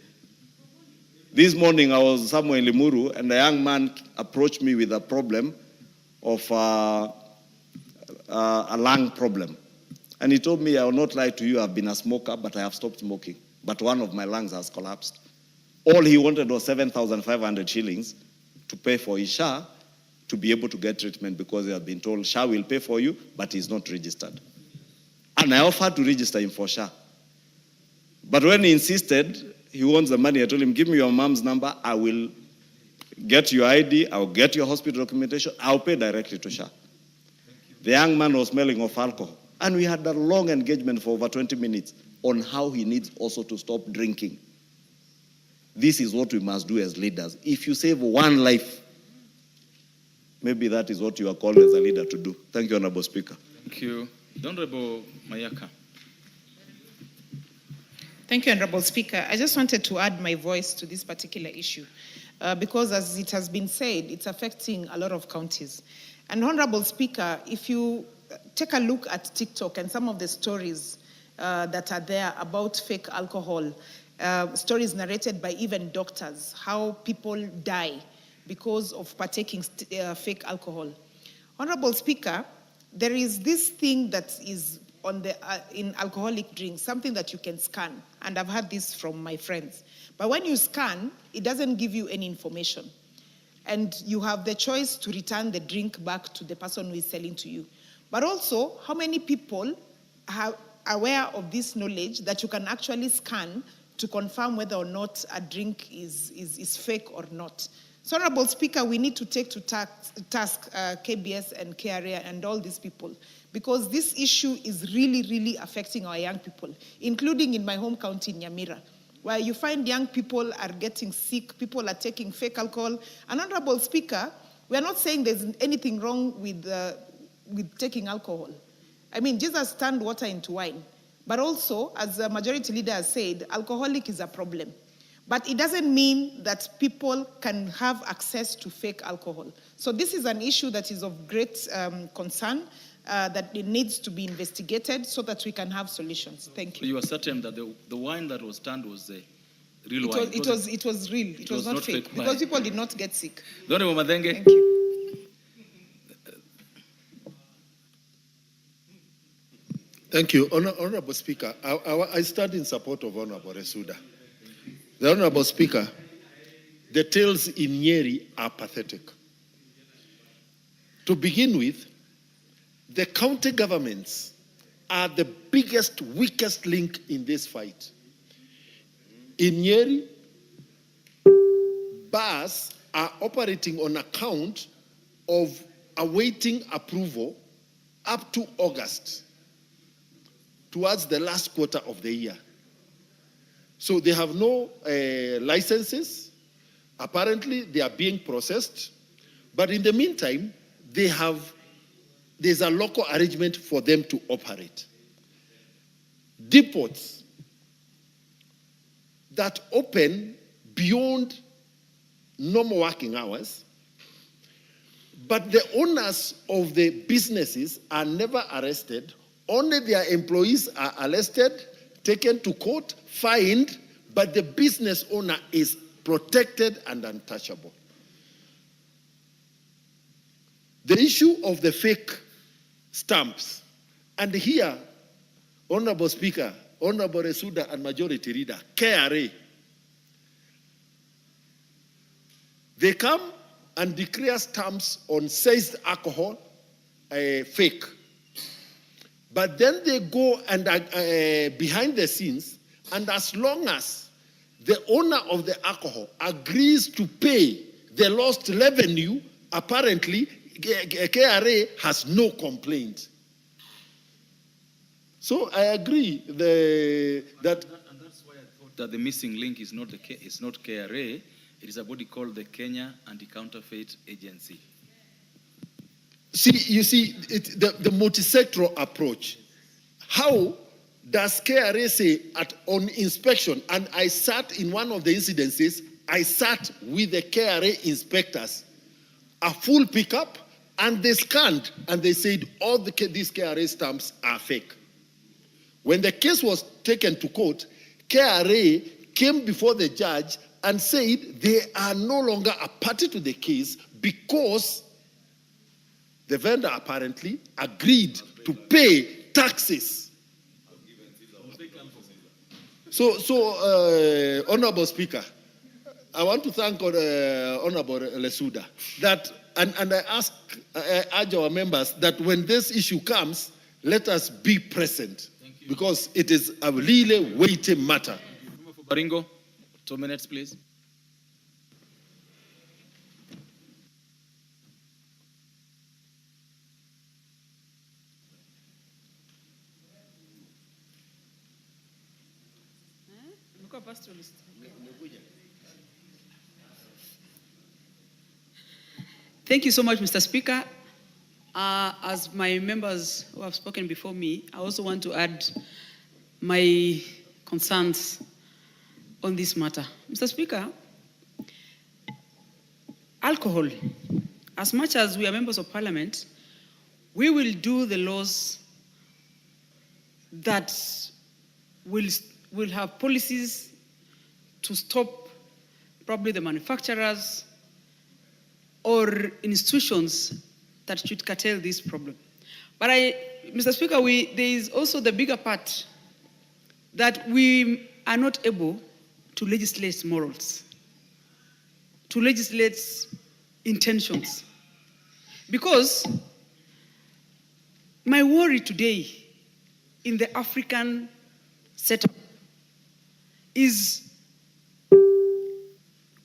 This morning I was somewhere in Limuru and a young man approached me with a problem of a lung problem. And he told me, I will not lie to you, I've been a smoker, but I have stopped smoking. But one of my lungs has collapsed. All he wanted was 7,500 shillings to pay for his SHA to be able to get treatment, because he had been told SHA will pay for you, but he's not registered. And I offered to register him for SHA. But when he insisted, he wants the money, I told him, give me your mom's number, I will get your ID, I'll get your hospital documentation, I'll pay directly to SHA. The young man was smelling of alcohol. And we had a long engagement for over 20 minutes on how he needs also to stop drinking. This is what we must do as leaders. If you save one life, maybe that is what you are called as a leader to do. Thank you, Honorable Speaker. Thank you. The Honorable Mayaka. Thank you, Honorable Speaker. I just wanted to add my voice to this particular issue because, as it has been said, it's affecting a lot of counties. And Honorable Speaker, if you take a look at TikTok and some of the stories that are there about fake alcohol. Stories narrated by even doctors, how people die because of partaking fake alcohol. Honorable Speaker, there is this thing that is on the, in alcoholic drinks, something that you can scan, and I've heard this from my friends. But when you scan, it doesn't give you any information. And you have the choice to return the drink back to the person who is selling to you. But also, how many people are aware of this knowledge that you can actually scan to confirm whether or not a drink is fake or not? So, Honorable Speaker, we need to take to task KBS and KRA and all these people, because this issue is really, really affecting our young people, including in my home county, Nyamira, where you find young people are getting sick, people are taking fake alcohol. And Honorable Speaker, we are not saying there's anything wrong with taking alcohol. I mean, Jesus turned water into wine. But also, as the majority leader has said, alcoholic is a problem. But it doesn't mean that people can have access to fake alcohol. So this is an issue that is of great concern, that it needs to be investigated so that we can have solutions. Thank you. You are certain that the wine that was turned was the real wine? It was real. It was not fake because people did not get sick. Thank you. Thank you. Honorable Speaker, I stand in support of Honorable Resuda. The Honorable Speaker, the tales in Nyeri are pathetic. To begin with, the county governments are the biggest, weakest link in this fight. In Nyeri, bars are operating on account of awaiting approval up to August, towards the last quarter of the year. So they have no licenses. Apparently, they are being processed. But in the meantime, there's a local arrangement for them to operate. Depots that open beyond normal working hours, but the owners of the businesses are never arrested. Only their employees are arrested, taken to court, fined, but the business owner is protected and untouchable. The issue of the fake stamps, and here, Honorable Speaker, Honorable Resuda and Majority Leader, KRA, they come and declare stamps on seized alcohol fake. But then they go and behind the scenes, and as long as the owner of the alcohol agrees to pay the lost revenue, apparently KRA has no complaint. So I agree that. And that's why I thought that the missing link is not KRA. It is a body called the Kenya Anti-Counterfeit Agency. You see, the multi-sectoral approach. How does KRA say on inspection, and I sat in one of the incidences, I sat with the KRA inspectors, a full pickup, and they scanned, and they said all these KRA stamps are fake. When the case was taken to court, KRA came before the judge and said they are no longer a party to the case because the vendor apparently agreed to pay taxes. So, Honorable Speaker, I want to thank Honorable Lesuda that, and I urge our members that when this issue comes, let us be present because it is a really weighty matter. Baringo, 2 minutes, please. Thank you so much, Mr. Speaker. As my members who have spoken before me, I also want to add my concerns on this matter. Mr. Speaker, alcohol, as much as we are members of parliament, we will do the laws that will have policies to stop probably the manufacturers or institutions that should curtail this problem. But Mr. Speaker, there is also the bigger part that we are not able to legislate morals, to legislate intentions. Because my worry today in the African setup is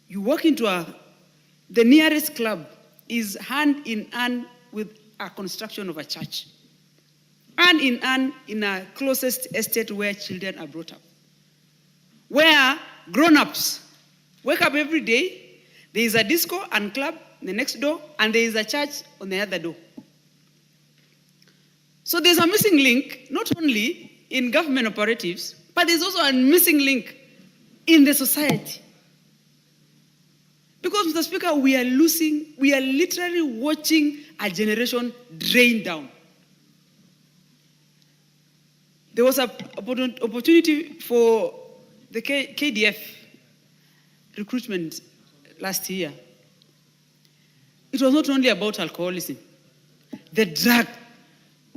you walk into the nearest club is hand in hand with a construction of a church. Hand in hand in a closest estate where children are brought up. Where grown-ups wake up every day, there is a disco and club in the next door, and there is a church on the other door. So there's a missing link, not only in government operatives, but there's also a missing link in the society. Because, Mr. Speaker, we are literally watching a generation drain down. There was an opportunity for the KDF recruitment last year. It was not only about alcoholism, the drug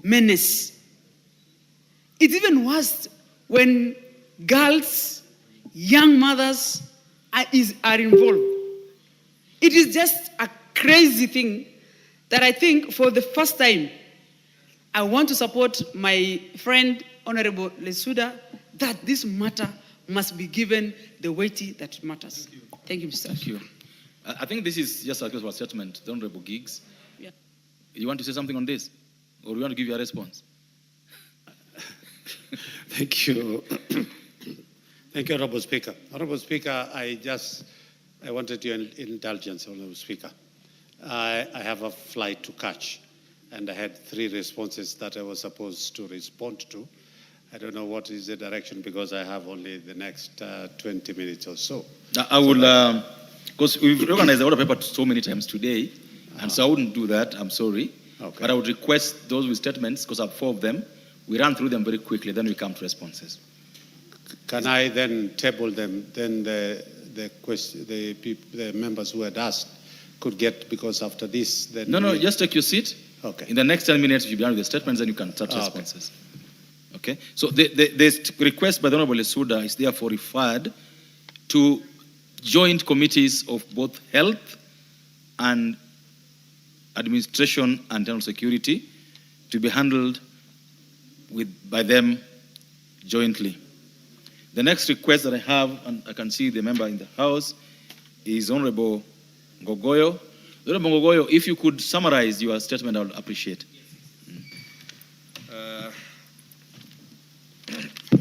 menace. It's even worse when girls, young mothers are involved. It is just a crazy thing that I think for the first time, I want to support my friend, Honorable Lesuda, that this matter must be given the weight that matters. Thank you, Mr. Thank you. I think this is just a case of a statement, the Honorable Giggs. Yeah. You want to say something on this? Or you want to give your response? Thank you. Thank you, Honorable Speaker. Honorable Speaker, I wanted your indulgence, Honorable Speaker. I have a flight to catch, and I had 3 responses that I was supposed to respond to. I don't know what is the direction because I have only the next 20 minutes or so. I will, because we've organized the order paper so many times today, and so I wouldn't do that, I'm sorry. Okay. But I would request those with statements, because I have 4 of them, we run through them very quickly, then we come to responses. Can I then table them? Then the members who had asked could get, because after this, then... No, just take your seat. Okay. In the next 10 minutes, you'll be done with the statements, then you can start responses. Okay. So the request by the Honorable Lesuda is therefore referred to joint committees of both health and administration and internal security to be handled by them jointly. The next request that I have, and I can see the member in the House, is Honorable Ngogoyo. Honorable Ngogoyo, if you could summarize your statement, I would appreciate.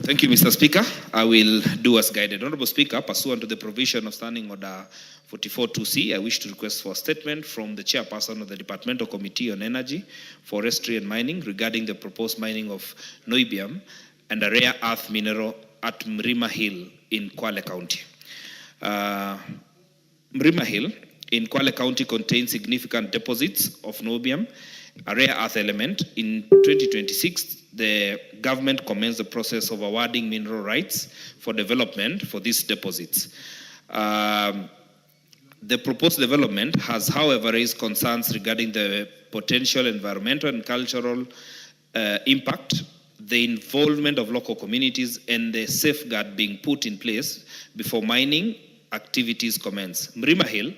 Thank you, Mr. Speaker. I will do as guided. Honorable Speaker, pursuant to the provision of Standing Order 44.2c, I wish to request for a statement from the Chairperson of the Departmental Committee on Energy, Forestry and Mining regarding the proposed mining of niobium and a rare earth mineral at Mrima Hill in Kwale County. Mrima Hill in Kwale County contains significant deposits of niobium, a rare earth element. In 2026, the government commenced the process of awarding mineral rights for development for these deposits. The proposed development has, however, raised concerns regarding the potential environmental and cultural impact, the involvement of local communities, and the safeguard being put in place before mining activities commence. Mrima Hill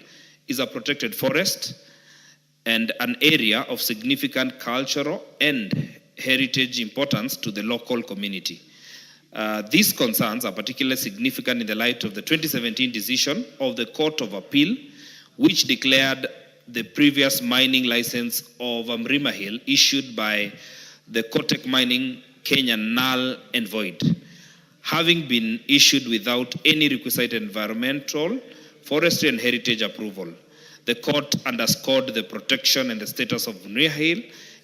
is a protected forest and an area of significant cultural and heritage importance to the local community. These concerns are particularly significant in the light of the 2017 decision of the Court of Appeal, which declared the previous mining license of Mrima Hill issued by the Kotek Mining Kenya null and void, having been issued without any requisite environmental, forestry and heritage approval. The court underscored the protection and the status of Mrima Hill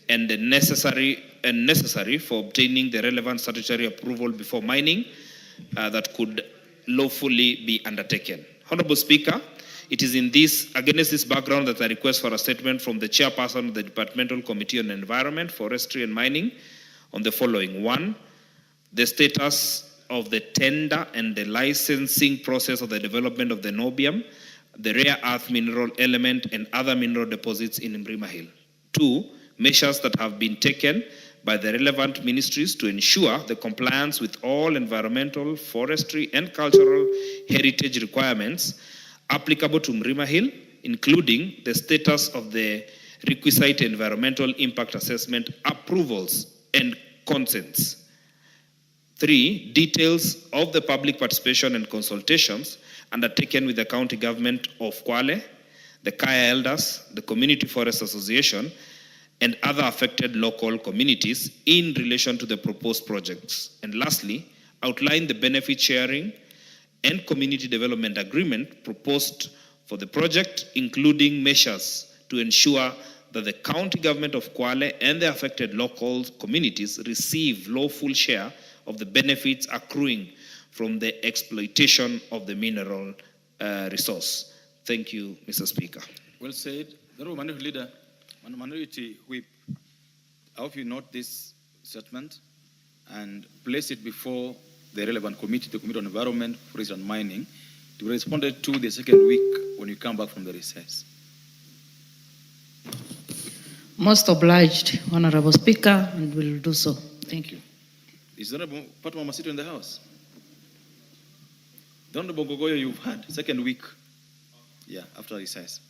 and the necessary for obtaining the relevant statutory approval before mining that could lawfully be undertaken. Honorable Speaker, it is against this background that I request for a statement from the Chairperson of the Departmental Committee on Environment, Forestry and Mining on the following. 1, the status of the tender and the licensing process of the development of the niobium, the rare earth mineral element, and other mineral deposits in Mrima Hill. 2, measures that have been taken by the relevant ministries to ensure the compliance with all environmental, forestry, and cultural heritage requirements applicable to Mrima Hill, including the status of the requisite environmental impact assessment approvals and consents. 3, details of the public participation and consultations undertaken with the county government of Kwale, the Kaya elders, the Community Forest Association, and other affected local communities in relation to the proposed projects. And lastly, outline the benefit sharing and community development agreement proposed for the project, including measures to ensure that the county government of Kwale and the affected local communities receive lawful share of the benefits accruing from the exploitation of the mineral resource. Thank you, Mr. Speaker. Well said. The Minority Leader, Minority Whip, I hope you note this statement and place it before the relevant committee, the Committee on Environment, Forest and Mining, to be responded to the second week when you come back from the recess. Most obliged, Honorable Speaker, and will do so. Thank you. Is the Honorable Patma Masito in the House? The Honorable Gogoyo, you've had second week. Yeah, after recess.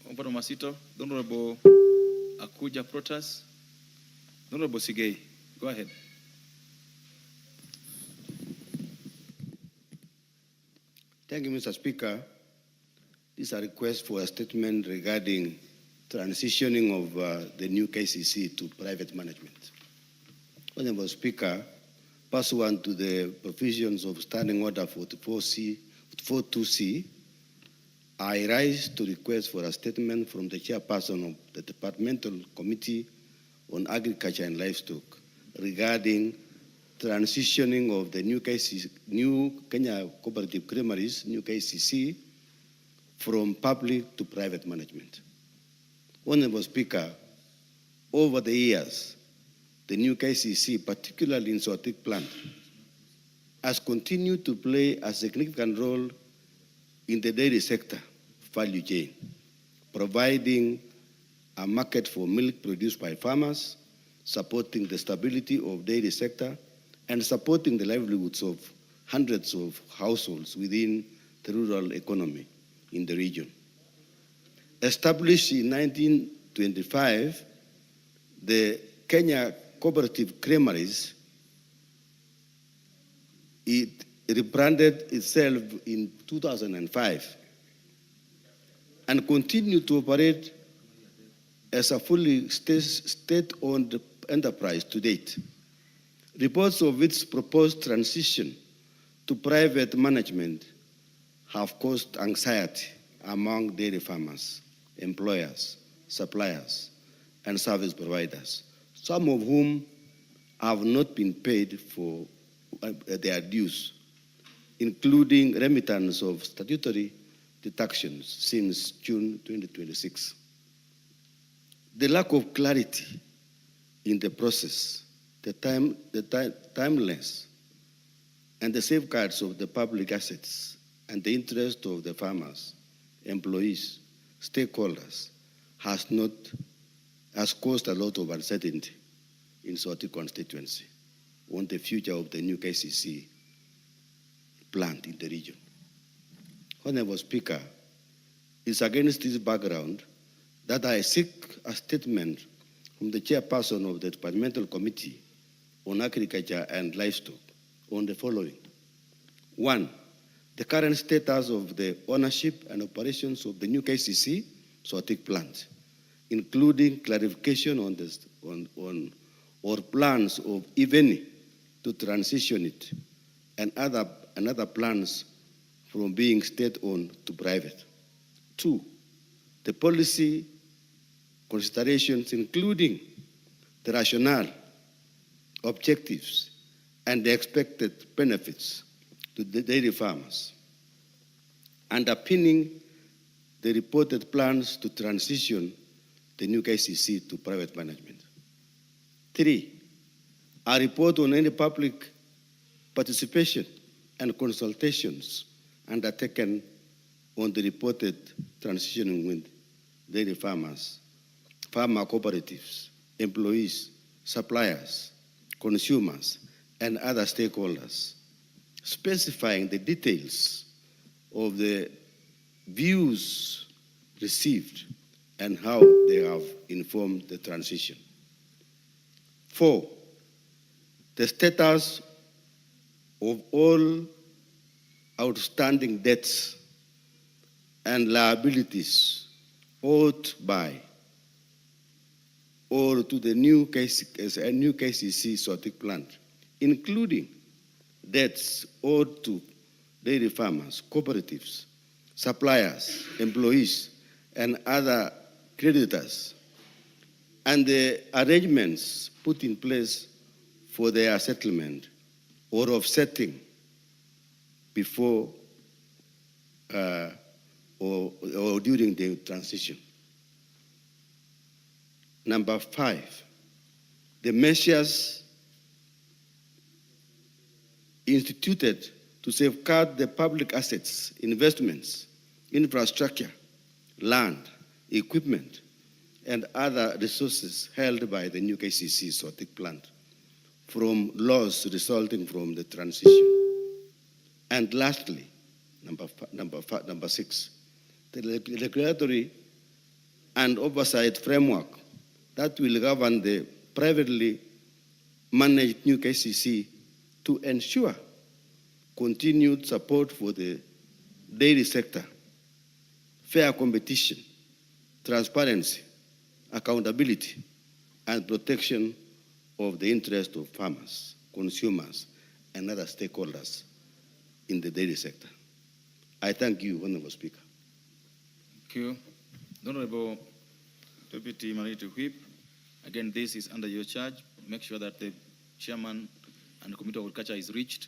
Patma Masito, the Honorable Akuja Protas, the Honorable Sigei. Go ahead. Thank you, Mr. Speaker. This is a request for a statement regarding transitioning of the new KCC to private management. Honorable Speaker, pursuant to the provisions of Standing Order 42C, I rise to request for a statement from the chairperson of the Departmental Committee on Agriculture and Livestock regarding transitioning of the new Kenya Cooperative Creameries, new KCC, from public to private management. Honorable Speaker, over the years, the new KCC, particularly in Sotik plant, has continued to play a significant role in the dairy sector value chain, providing a market for milk produced by farmers, supporting the stability of dairy sector, and supporting the livelihoods of hundreds of households within the rural economy in the region. Established in 1925, the Kenya Cooperative Creameries, it rebranded itself in 2005 and continued to operate as a fully state-owned enterprise to date. Reports of its proposed transition to private management have caused anxiety among dairy farmers, employers, suppliers, and service providers, some of whom have not been paid for their dues, including remittance of statutory deductions since June 2026. The lack of clarity in the process, the timeliness, and the safeguards of the public assets and the interest of the farmers, employees, stakeholders has caused a lot of uncertainty in Sotik constituency on the future of the new KCC plant in the region. Honorable Speaker, it's against this background that I seek a statement from the chairperson of the Departmental Committee on Agriculture and Livestock on the following. 1, the current status of the ownership and operations of the new KCC Sotik plant, including clarification on or plans of, if any, to transition it, and other plans from being state-owned to private. 2, the policy considerations, including the rationale, objectives, and the expected benefits to the dairy farmers, underpinning the reported plans to transition the new KCC to private management. 3, a report on any public participation and consultations undertaken on the reported transition with dairy farmers, farmer cooperatives, employees, suppliers, consumers, and other stakeholders, specifying the details of the views received and how they have informed the transition. 4, the status of all outstanding debts and liabilities owed by or to the new KCC sorting plant, including debts owed to dairy farmers, cooperatives, suppliers, employees, and other creditors, and the arrangements put in place for their settlement or offsetting before or during the transition. Number 5, the measures instituted to safeguard the public assets, investments, infrastructure, land, equipment, and other resources held by the new KCC sorting plant from loss resulting from the transition. And lastly, number 6, the regulatory and oversight framework that will govern the privately managed new KCC to ensure continued support for the dairy sector, fair competition, transparency, accountability, and protection of the interest of farmers, consumers, and other stakeholders in the dairy sector. I thank you, Honorable Speaker. Thank you. Honorable Deputy Minority Whip, again, this is under your charge. Make sure that the chairman and the Committee of Agriculture is reached.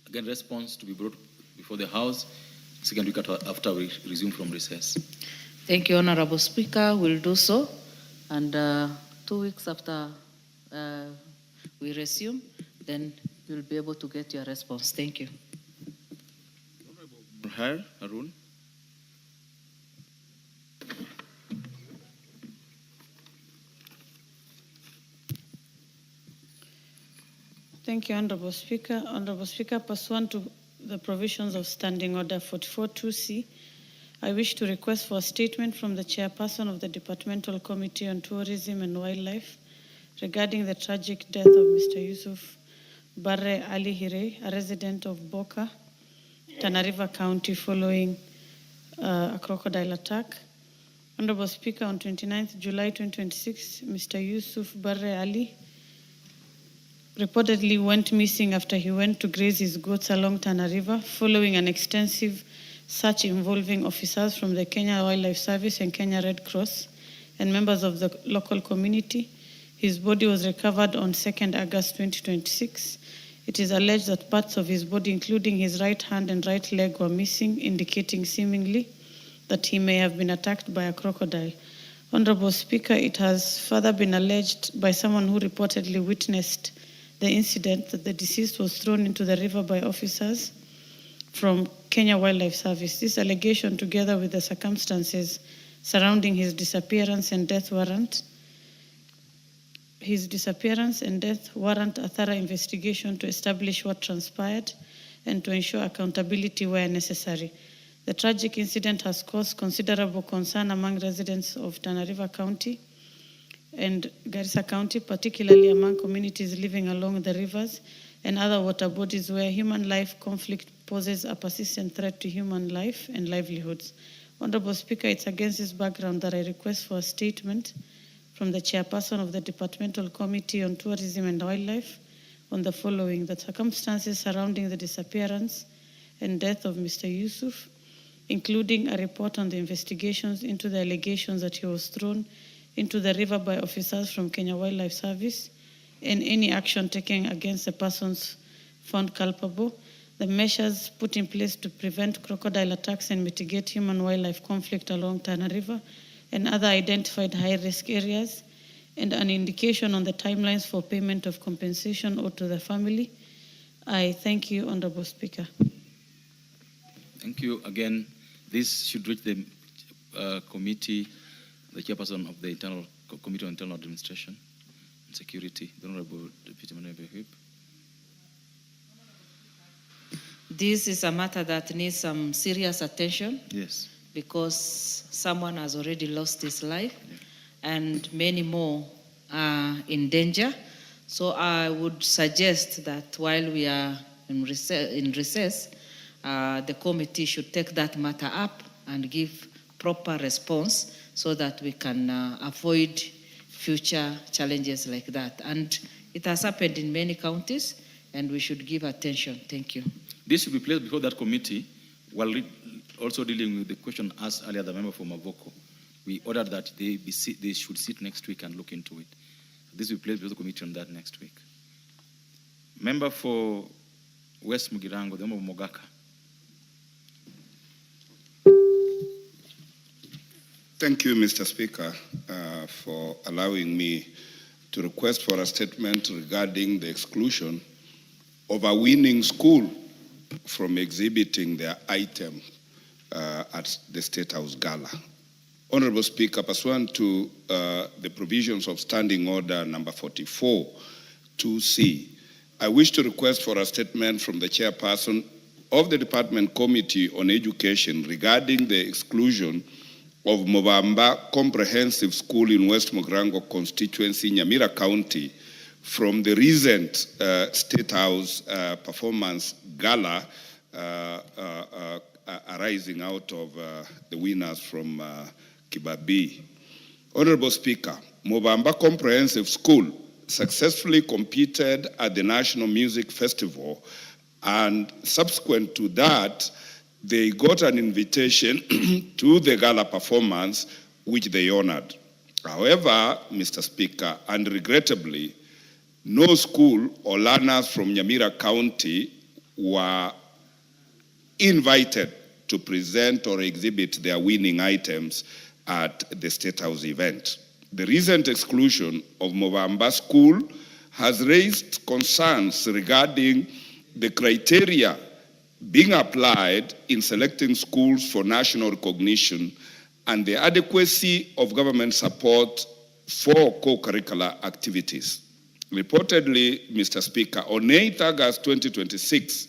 Again, response to be brought before the House, second week after we resume from recess. Thank you, Honorable Speaker. We'll do so. And 2 weeks after we resume, then you'll be able to get your response. Thank you. Honorable Harun. Thank you, Honorable Speaker. Honorable Speaker, pursuant to the provisions of Standing Order 44.2c, I wish to request for a statement from the Chairperson of the Departmental Committee on Tourism and Wildlife regarding the tragic death of Mr. Yusuf Barre Ali Hire, a resident of Boka, Tana River County, following a crocodile attack. Honorable Speaker, on 29th July 2026, Mr. Yusuf Barre Ali reportedly went missing after he went to graze his goats along Tana River following an extensive search involving officers from the Kenya Wildlife Service and Kenya Red Cross and members of the local community. His body was recovered on 2nd August 2026. It is alleged that parts of his body, including his right hand and right leg, were missing, indicating seemingly that he may have been attacked by a crocodile. Honorable Speaker, it has further been alleged by someone who reportedly witnessed the incident that the deceased was thrown into the river by officers from Kenya Wildlife Service. This allegation, together with the circumstances surrounding his disappearance and death warrant a thorough investigation to establish what transpired and to ensure accountability where necessary. The tragic incident has caused considerable concern among residents of Tana River County and Garissa County, particularly among communities living along the rivers and other water bodies where human life conflict poses a persistent threat to human life and livelihoods. Honorable Speaker, it's against this background that I request for a statement from the Chairperson of the Departmental Committee on Tourism and Wildlife on the following: the circumstances surrounding the disappearance and death of Mr. Yusuf, including a report on the investigations into the allegations that he was thrown into the river by officers from Kenya Wildlife Service, and any action taken against the persons found culpable, the measures put in place to prevent crocodile attacks and mitigate human-wildlife conflict along Tana River and other identified high-risk areas, and an indication on the timelines for payment of compensation owed to the family, I thank you, Honorable Speaker. Thank you again. This should reach the committee, the chairperson of the Committee on Internal Administration and Security, the Honorable Deputy Member Whip. This is a matter that needs some serious attention. Yes. Because someone has already lost his life, and many more are in danger. So I would suggest that while we are in recess, the committee should take that matter up and give proper response so that we can avoid future challenges like that. And it has happened in many counties, and we should give attention. Thank you. This should be placed before that committee, while also dealing with the question asked earlier, the member from Mavoko. We ordered that they should sit next week and look into it. This will be placed before the committee on that next week. Member for West Mugirango, the member of Mogaka. Thank you, Mr. Speaker, for allowing me to request for a statement regarding the exclusion of a winning school from exhibiting their item at the State House Gala. Honorable Speaker, pursuant to the provisions of Standing Order number 44, 2C, I wish to request for a statement from the chairperson of the Department Committee on Education regarding the exclusion of Mobamba Comprehensive School in West Mogrango constituency, Nyamira County, from the recent State House performance gala arising out of the winners from Kibabii. Honorable Speaker, Mobamba Comprehensive School successfully competed at the National Music Festival, and subsequent to that, they got an invitation to the gala performance, which they honored. However, Mr. Speaker, and regrettably, no school or learners from Nyamira County were invited to present or exhibit their winning items at the State House event. The recent exclusion of Mobamba School has raised concerns regarding the criteria being applied in selecting schools for national recognition and the adequacy of government support for co-curricular activities. Reportedly, Mr. Speaker, on 8 August 2026,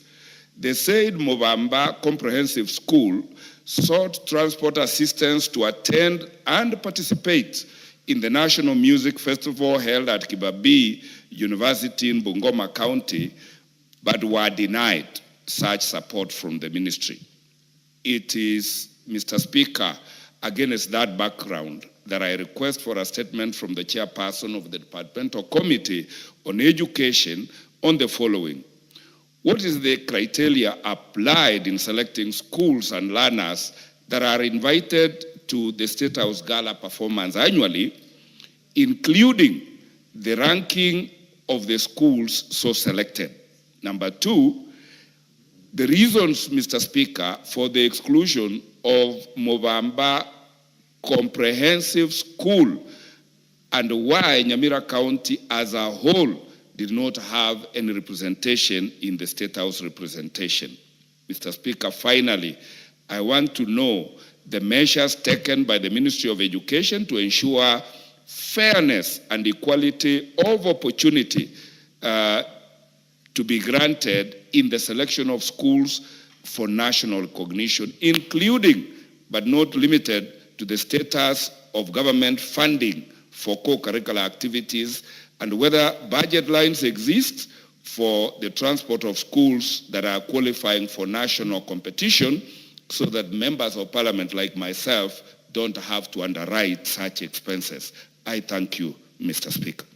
the said Mobamba Comprehensive School sought transport assistance to attend and participate in the National Music Festival held at Kibabii University in Bungoma County, but were denied such support from the ministry. It is, Mr. Speaker, against that background that I request for a statement from the chairperson of the Departmental Committee on Education on the following. What is the criteria applied in selecting schools and learners that are invited to the State House Gala performance annually, including the ranking of the schools so selected? Number two, the reasons, Mr. Speaker, for the exclusion of Mobamba Comprehensive School and why Nyamira County as a whole did not have any representation in the State House representation. Mr. Speaker, finally, I want to know the measures taken by the Ministry of Education to ensure fairness and equality of opportunity to be granted in the selection of schools for national recognition, including but not limited to the status of government funding for co-curricular activities, and whether budget lines exist for the transport of schools that are qualifying for national competition, so that members of parliament like myself don't have to underwrite such expenses. I thank you, Mr. Speaker.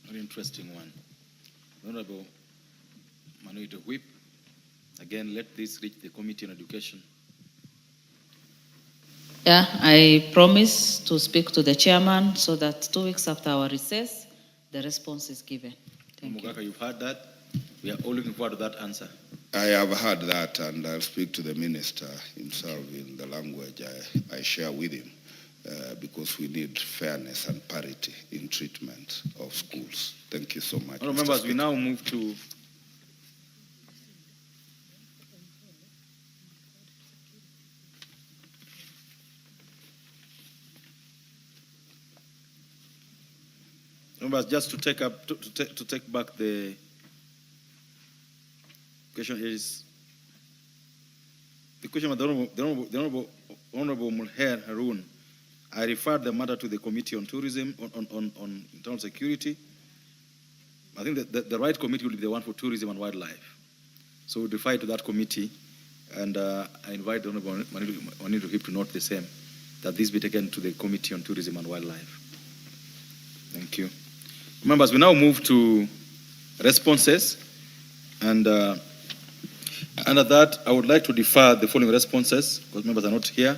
Very interesting one. Honorable Muthui Whip, again, let this reach the Committee on Education. Yeah, I promise to speak to the chairman so that 2 weeks after our recess, the response is given. Thank you. You've heard that? We are all looking forward to that answer. I have heard that, and I'll speak to the minister himself in the language I share with him, because we need fairness and parity in treatment of schools. Thank you so much. Members, we now move to Members, just to take back the question is the question of the Honorable Mulher Harun. I referred the matter to the Committee on Tourism, on Internal Security. I think that the right committee will be the one for tourism and wildlife. So we defer to that committee, and I invite the Honorable Manidu Hip to note the same, that this be taken to the Committee on Tourism and Wildlife. Thank you. Members, we now move to responses, and under that, I would like to defer the following responses, because members are not here,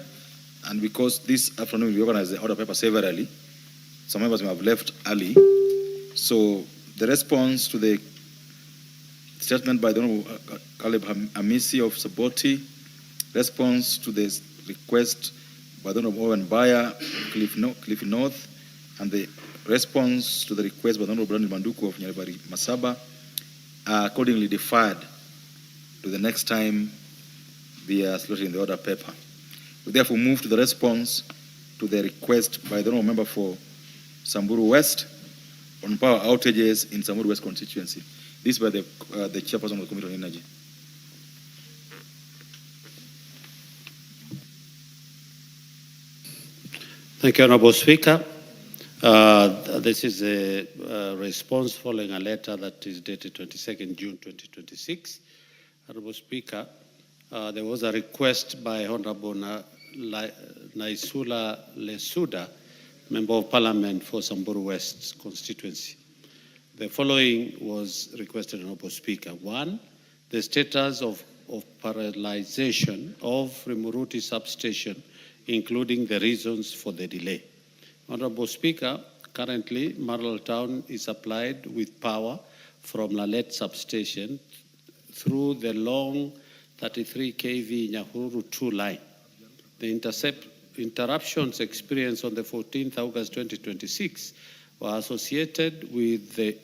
and because this afternoon we organized the order paper severally, some members may have left early. So the response to the statement by the Honorable Caleb Amisi of Saboti, response to the request by the Honorable Owen Bayer, Cliffy North, and the response to the request by the Honorable Brandon Manduku of Nyaribari Masaba are accordingly deferred to the next time they are slotted in the order paper. We therefore move to the response to the request by the Honorable Member for Samburu West on power outages in Samburu West constituency. This by the chairperson of the Committee on Energy. Thank you, Honorable Speaker. This is a response following a letter that is dated 22nd June 2026. Honorable Speaker, there was a request by Honorable Naisula Lesuda, Member of Parliament for Samburu West constituency. The following was requested, Honorable Speaker. One, the status of parallelization of Rimuruti substation, including the reasons for the delay. Honorable Speaker, currently Marlal Town is supplied with power from Lalet substation through the long 33 kV Nyahururu 2 line. The interruptions experienced on the 14th August 2026 were associated with the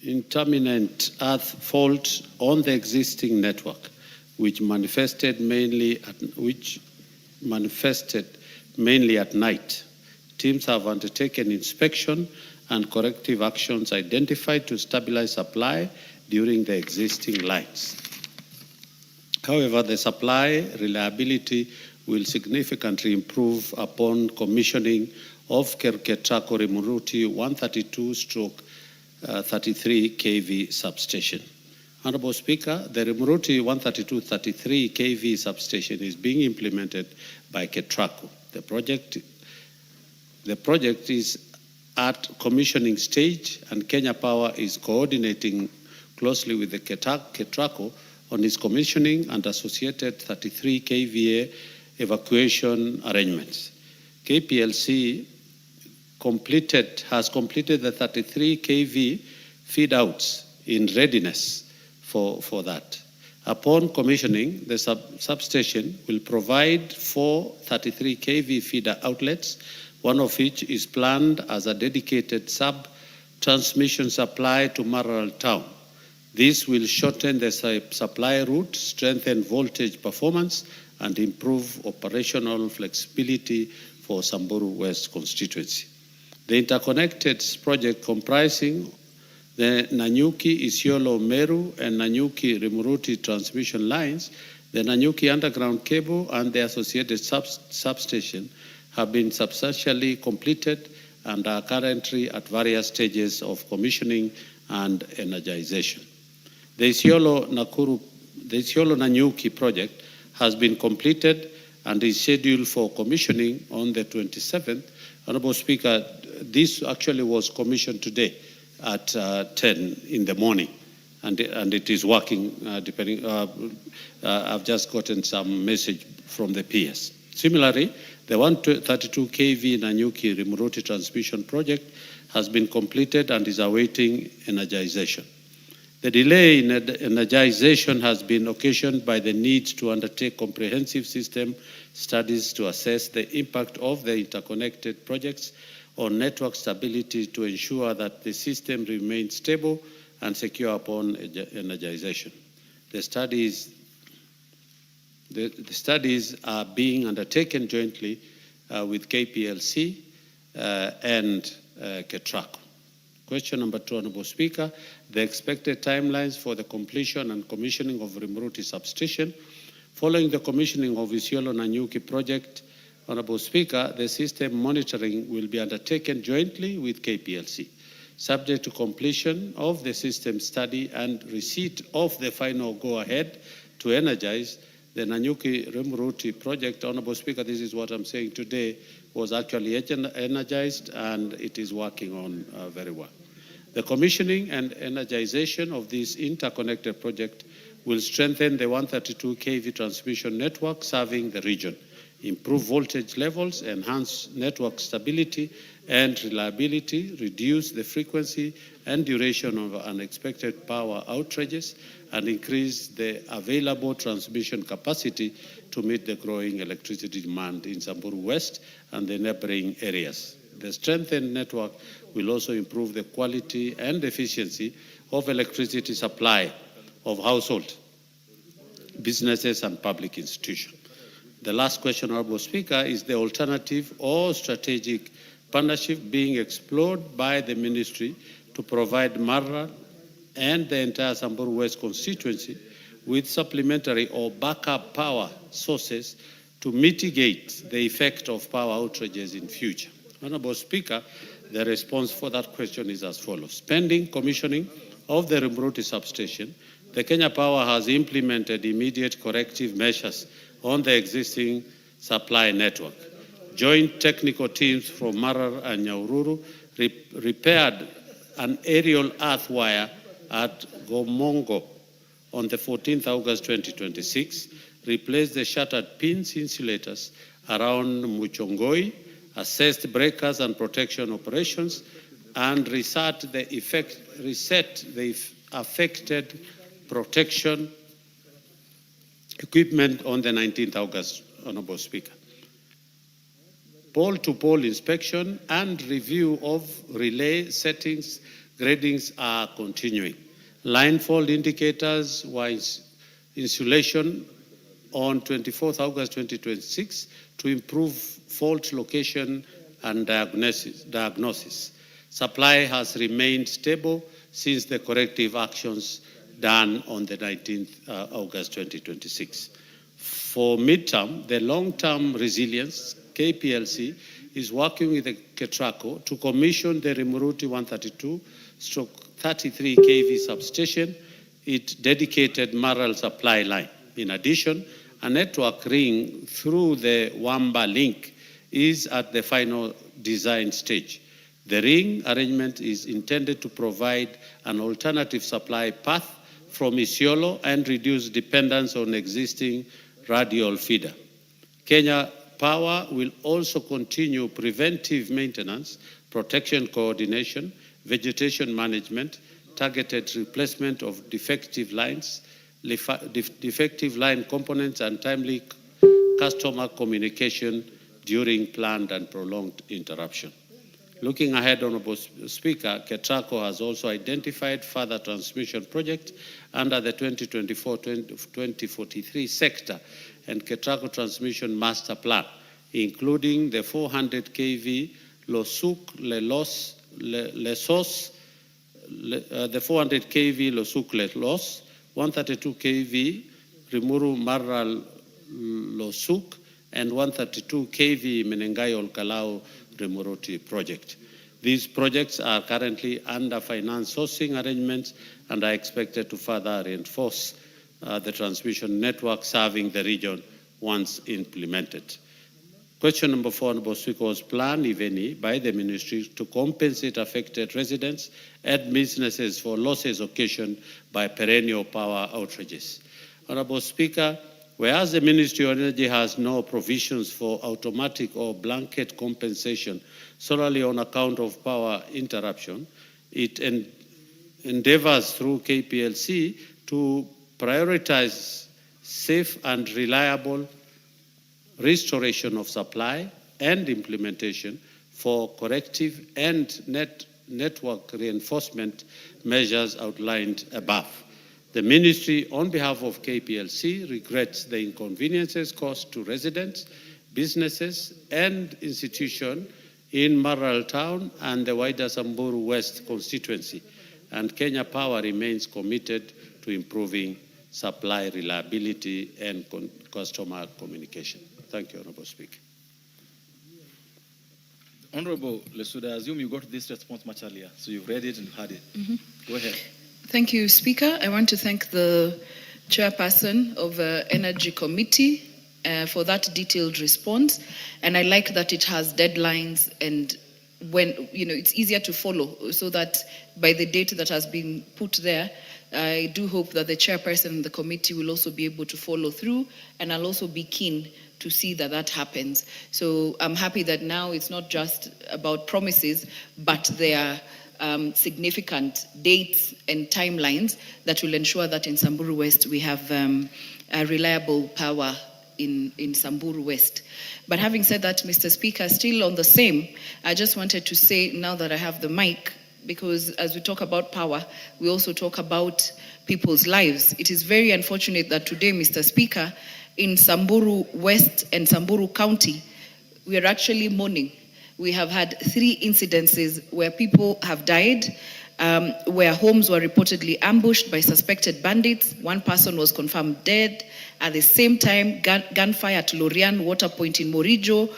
intermittent earth fault on the existing network, which manifested mainly at night. Teams have undertaken inspection and corrective actions identified to stabilize supply during the existing lines. However, the supply reliability will significantly improve upon commissioning of Kerketrako Rimuruti 132/33 kV substation. Honorable Speaker, the Rimuruti 132/33 kV substation is being implemented by Ketraco. The project is at commissioning stage, and Kenya Power is coordinating closely with the Ketraco on its commissioning and associated 33 kVA evacuation arrangements. KPLC has completed the 33 kV feed outs in readiness for that. Upon commissioning, the substation will provide 4 33 kV feeder outlets, one of which is planned as a dedicated sub-transmission supply to Marlal Town. This will shorten the supply route, strengthen voltage performance, and improve operational flexibility for Samburu West constituency. The interconnected project comprising the Nanyuki Isiolo Meru and Nanyuki Rimuruti transmission lines, the Nanyuki underground cable, and the associated substation have been substantially completed and are currently at various stages of commissioning and energization. The Isiolo Nanyuki project has been completed and is scheduled for commissioning on the 27th. Honorable Speaker, this actually was commissioned today at 10 in the morning, and it is working. I've just gotten some message from the PS. Similarly, the 132 kV Nanyuki Rimuruti transmission project has been completed and is awaiting energization. The delay in energization has been occasioned by the need to undertake comprehensive system studies to assess the impact of the interconnected projects on network stability to ensure that the system remains stable and secure upon energization. The studies are being undertaken jointly with KPLC and KETRACO. Question number 2, Honourable Speaker, the expected timelines for the completion and commissioning of Rimruti substation. Following the commissioning of Isiolo Nanyuki project, Honourable Speaker, the system monitoring will be undertaken jointly with KPLC, subject to completion of the system study and receipt of the final go-ahead to energize the Nanyuki Rimruti project. Honourable Speaker, this is what I'm saying today, was actually energized and it is working on very well. The commissioning and energization of this interconnected project will strengthen the 132 kV transmission network serving the region, improve voltage levels, enhance network stability and reliability, reduce the frequency and duration of unexpected power outages, and increase the available transmission capacity to meet the growing electricity demand in Samburu West and the neighboring areas. The strengthened network will also improve the quality and efficiency of electricity supply of households, businesses, and public institutions. The last question, Honourable Speaker, is the alternative or strategic partnership being explored by the Ministry to provide Marra and the entire Samburu West constituency with supplementary or backup power sources to mitigate the effect of power outages in future. Honourable Speaker, the response for that question is as follows. Pending commissioning of the Rimruti substation, the Kenya Power has implemented immediate corrective measures on the existing supply network. Joint technical teams from Marar and Nyoro repaired an aerial earth wire at Gomongo on the 14th August 2026, replaced the shattered pins insulators around Muchongoi, assessed breakers and protection operations, and reset the affected protection equipment on the 19th August, Honourable Speaker. Pole-to-pole inspection and review of relay settings gradings are continuing. Line fault indicators wise insulation on 24th August 2026 to improve fault location and diagnosis. Supply has remained stable since the corrective actions done on the 19th August 2026. For midterm, the long-term resilience, KPLC is working with the KETRACO to commission the Rimruti 132/33 kV substation, its dedicated Maral supply line. In addition, a network ring through the Wamba link is at the final design stage. The ring arrangement is intended to provide an alternative supply path from Isiolo and reduce dependence on existing radial feeder. Kenya Power will also continue preventive maintenance, protection coordination, vegetation management, targeted replacement of defective lines, defective line components, and timely customer communication during planned and prolonged interruption. Looking ahead, Honourable Speaker, KETRACO has also identified further transmission projects under the 2024-2043 sector and KETRACO transmission master plan, including the 400 kV Losuk-Lelos, the 400 kV Losuk-Lelos, 132 kV Rimuru-Maral Losuk, and 132 kV Menengai-Olkalau Rimruti project. These projects are currently under finance sourcing arrangements and are expected to further reinforce the transmission network serving the region once implemented. Question number 4, Honourable Speaker, was planned, if any, by the Ministry to compensate affected residents and businesses for losses occasioned by perennial power outages. Honourable Speaker, whereas the Ministry of Energy has no provisions for automatic or blanket compensation solely on account of power interruption, it endeavors through KPLC to prioritize safe and reliable restoration of supply and implementation for corrective and network reinforcement measures outlined above. The Ministry, on behalf of KPLC, regrets the inconveniences caused to residents, businesses, and institutions in Maralal Town and the wider Samburu West constituency. And Kenya Power remains committed to improving supply reliability and customer communication. Thank you, Honorable Speaker. Honorable Lesuda, I assume you got this response much earlier, so you've read it and heard it. Go ahead. Thank you, Speaker. I want to thank the chairperson of the Energy Committee for that detailed response. And I like that it has deadlines and when, it's easier to follow so that by the date that has been put there, I do hope that the chairperson and the committee will also be able to follow through, and I'll also be keen to see that that happens. So I'm happy that now it's not just about promises, but there are significant dates and timelines that will ensure that in Samburu West we have a reliable power in Samburu West. But having said that, Mr. Speaker, still on the same, I just wanted to say, now that I have the mic, because as we talk about power, we also talk about people's lives. It is very unfortunate that today, Mr. Speaker, in Samburu West and Samburu County, we are actually mourning. We have had 3 incidences where people have died, where homes were reportedly ambushed by suspected bandits. 1 person was confirmed dead. At the same time, gunfire at Lorian Water Point in Morijo,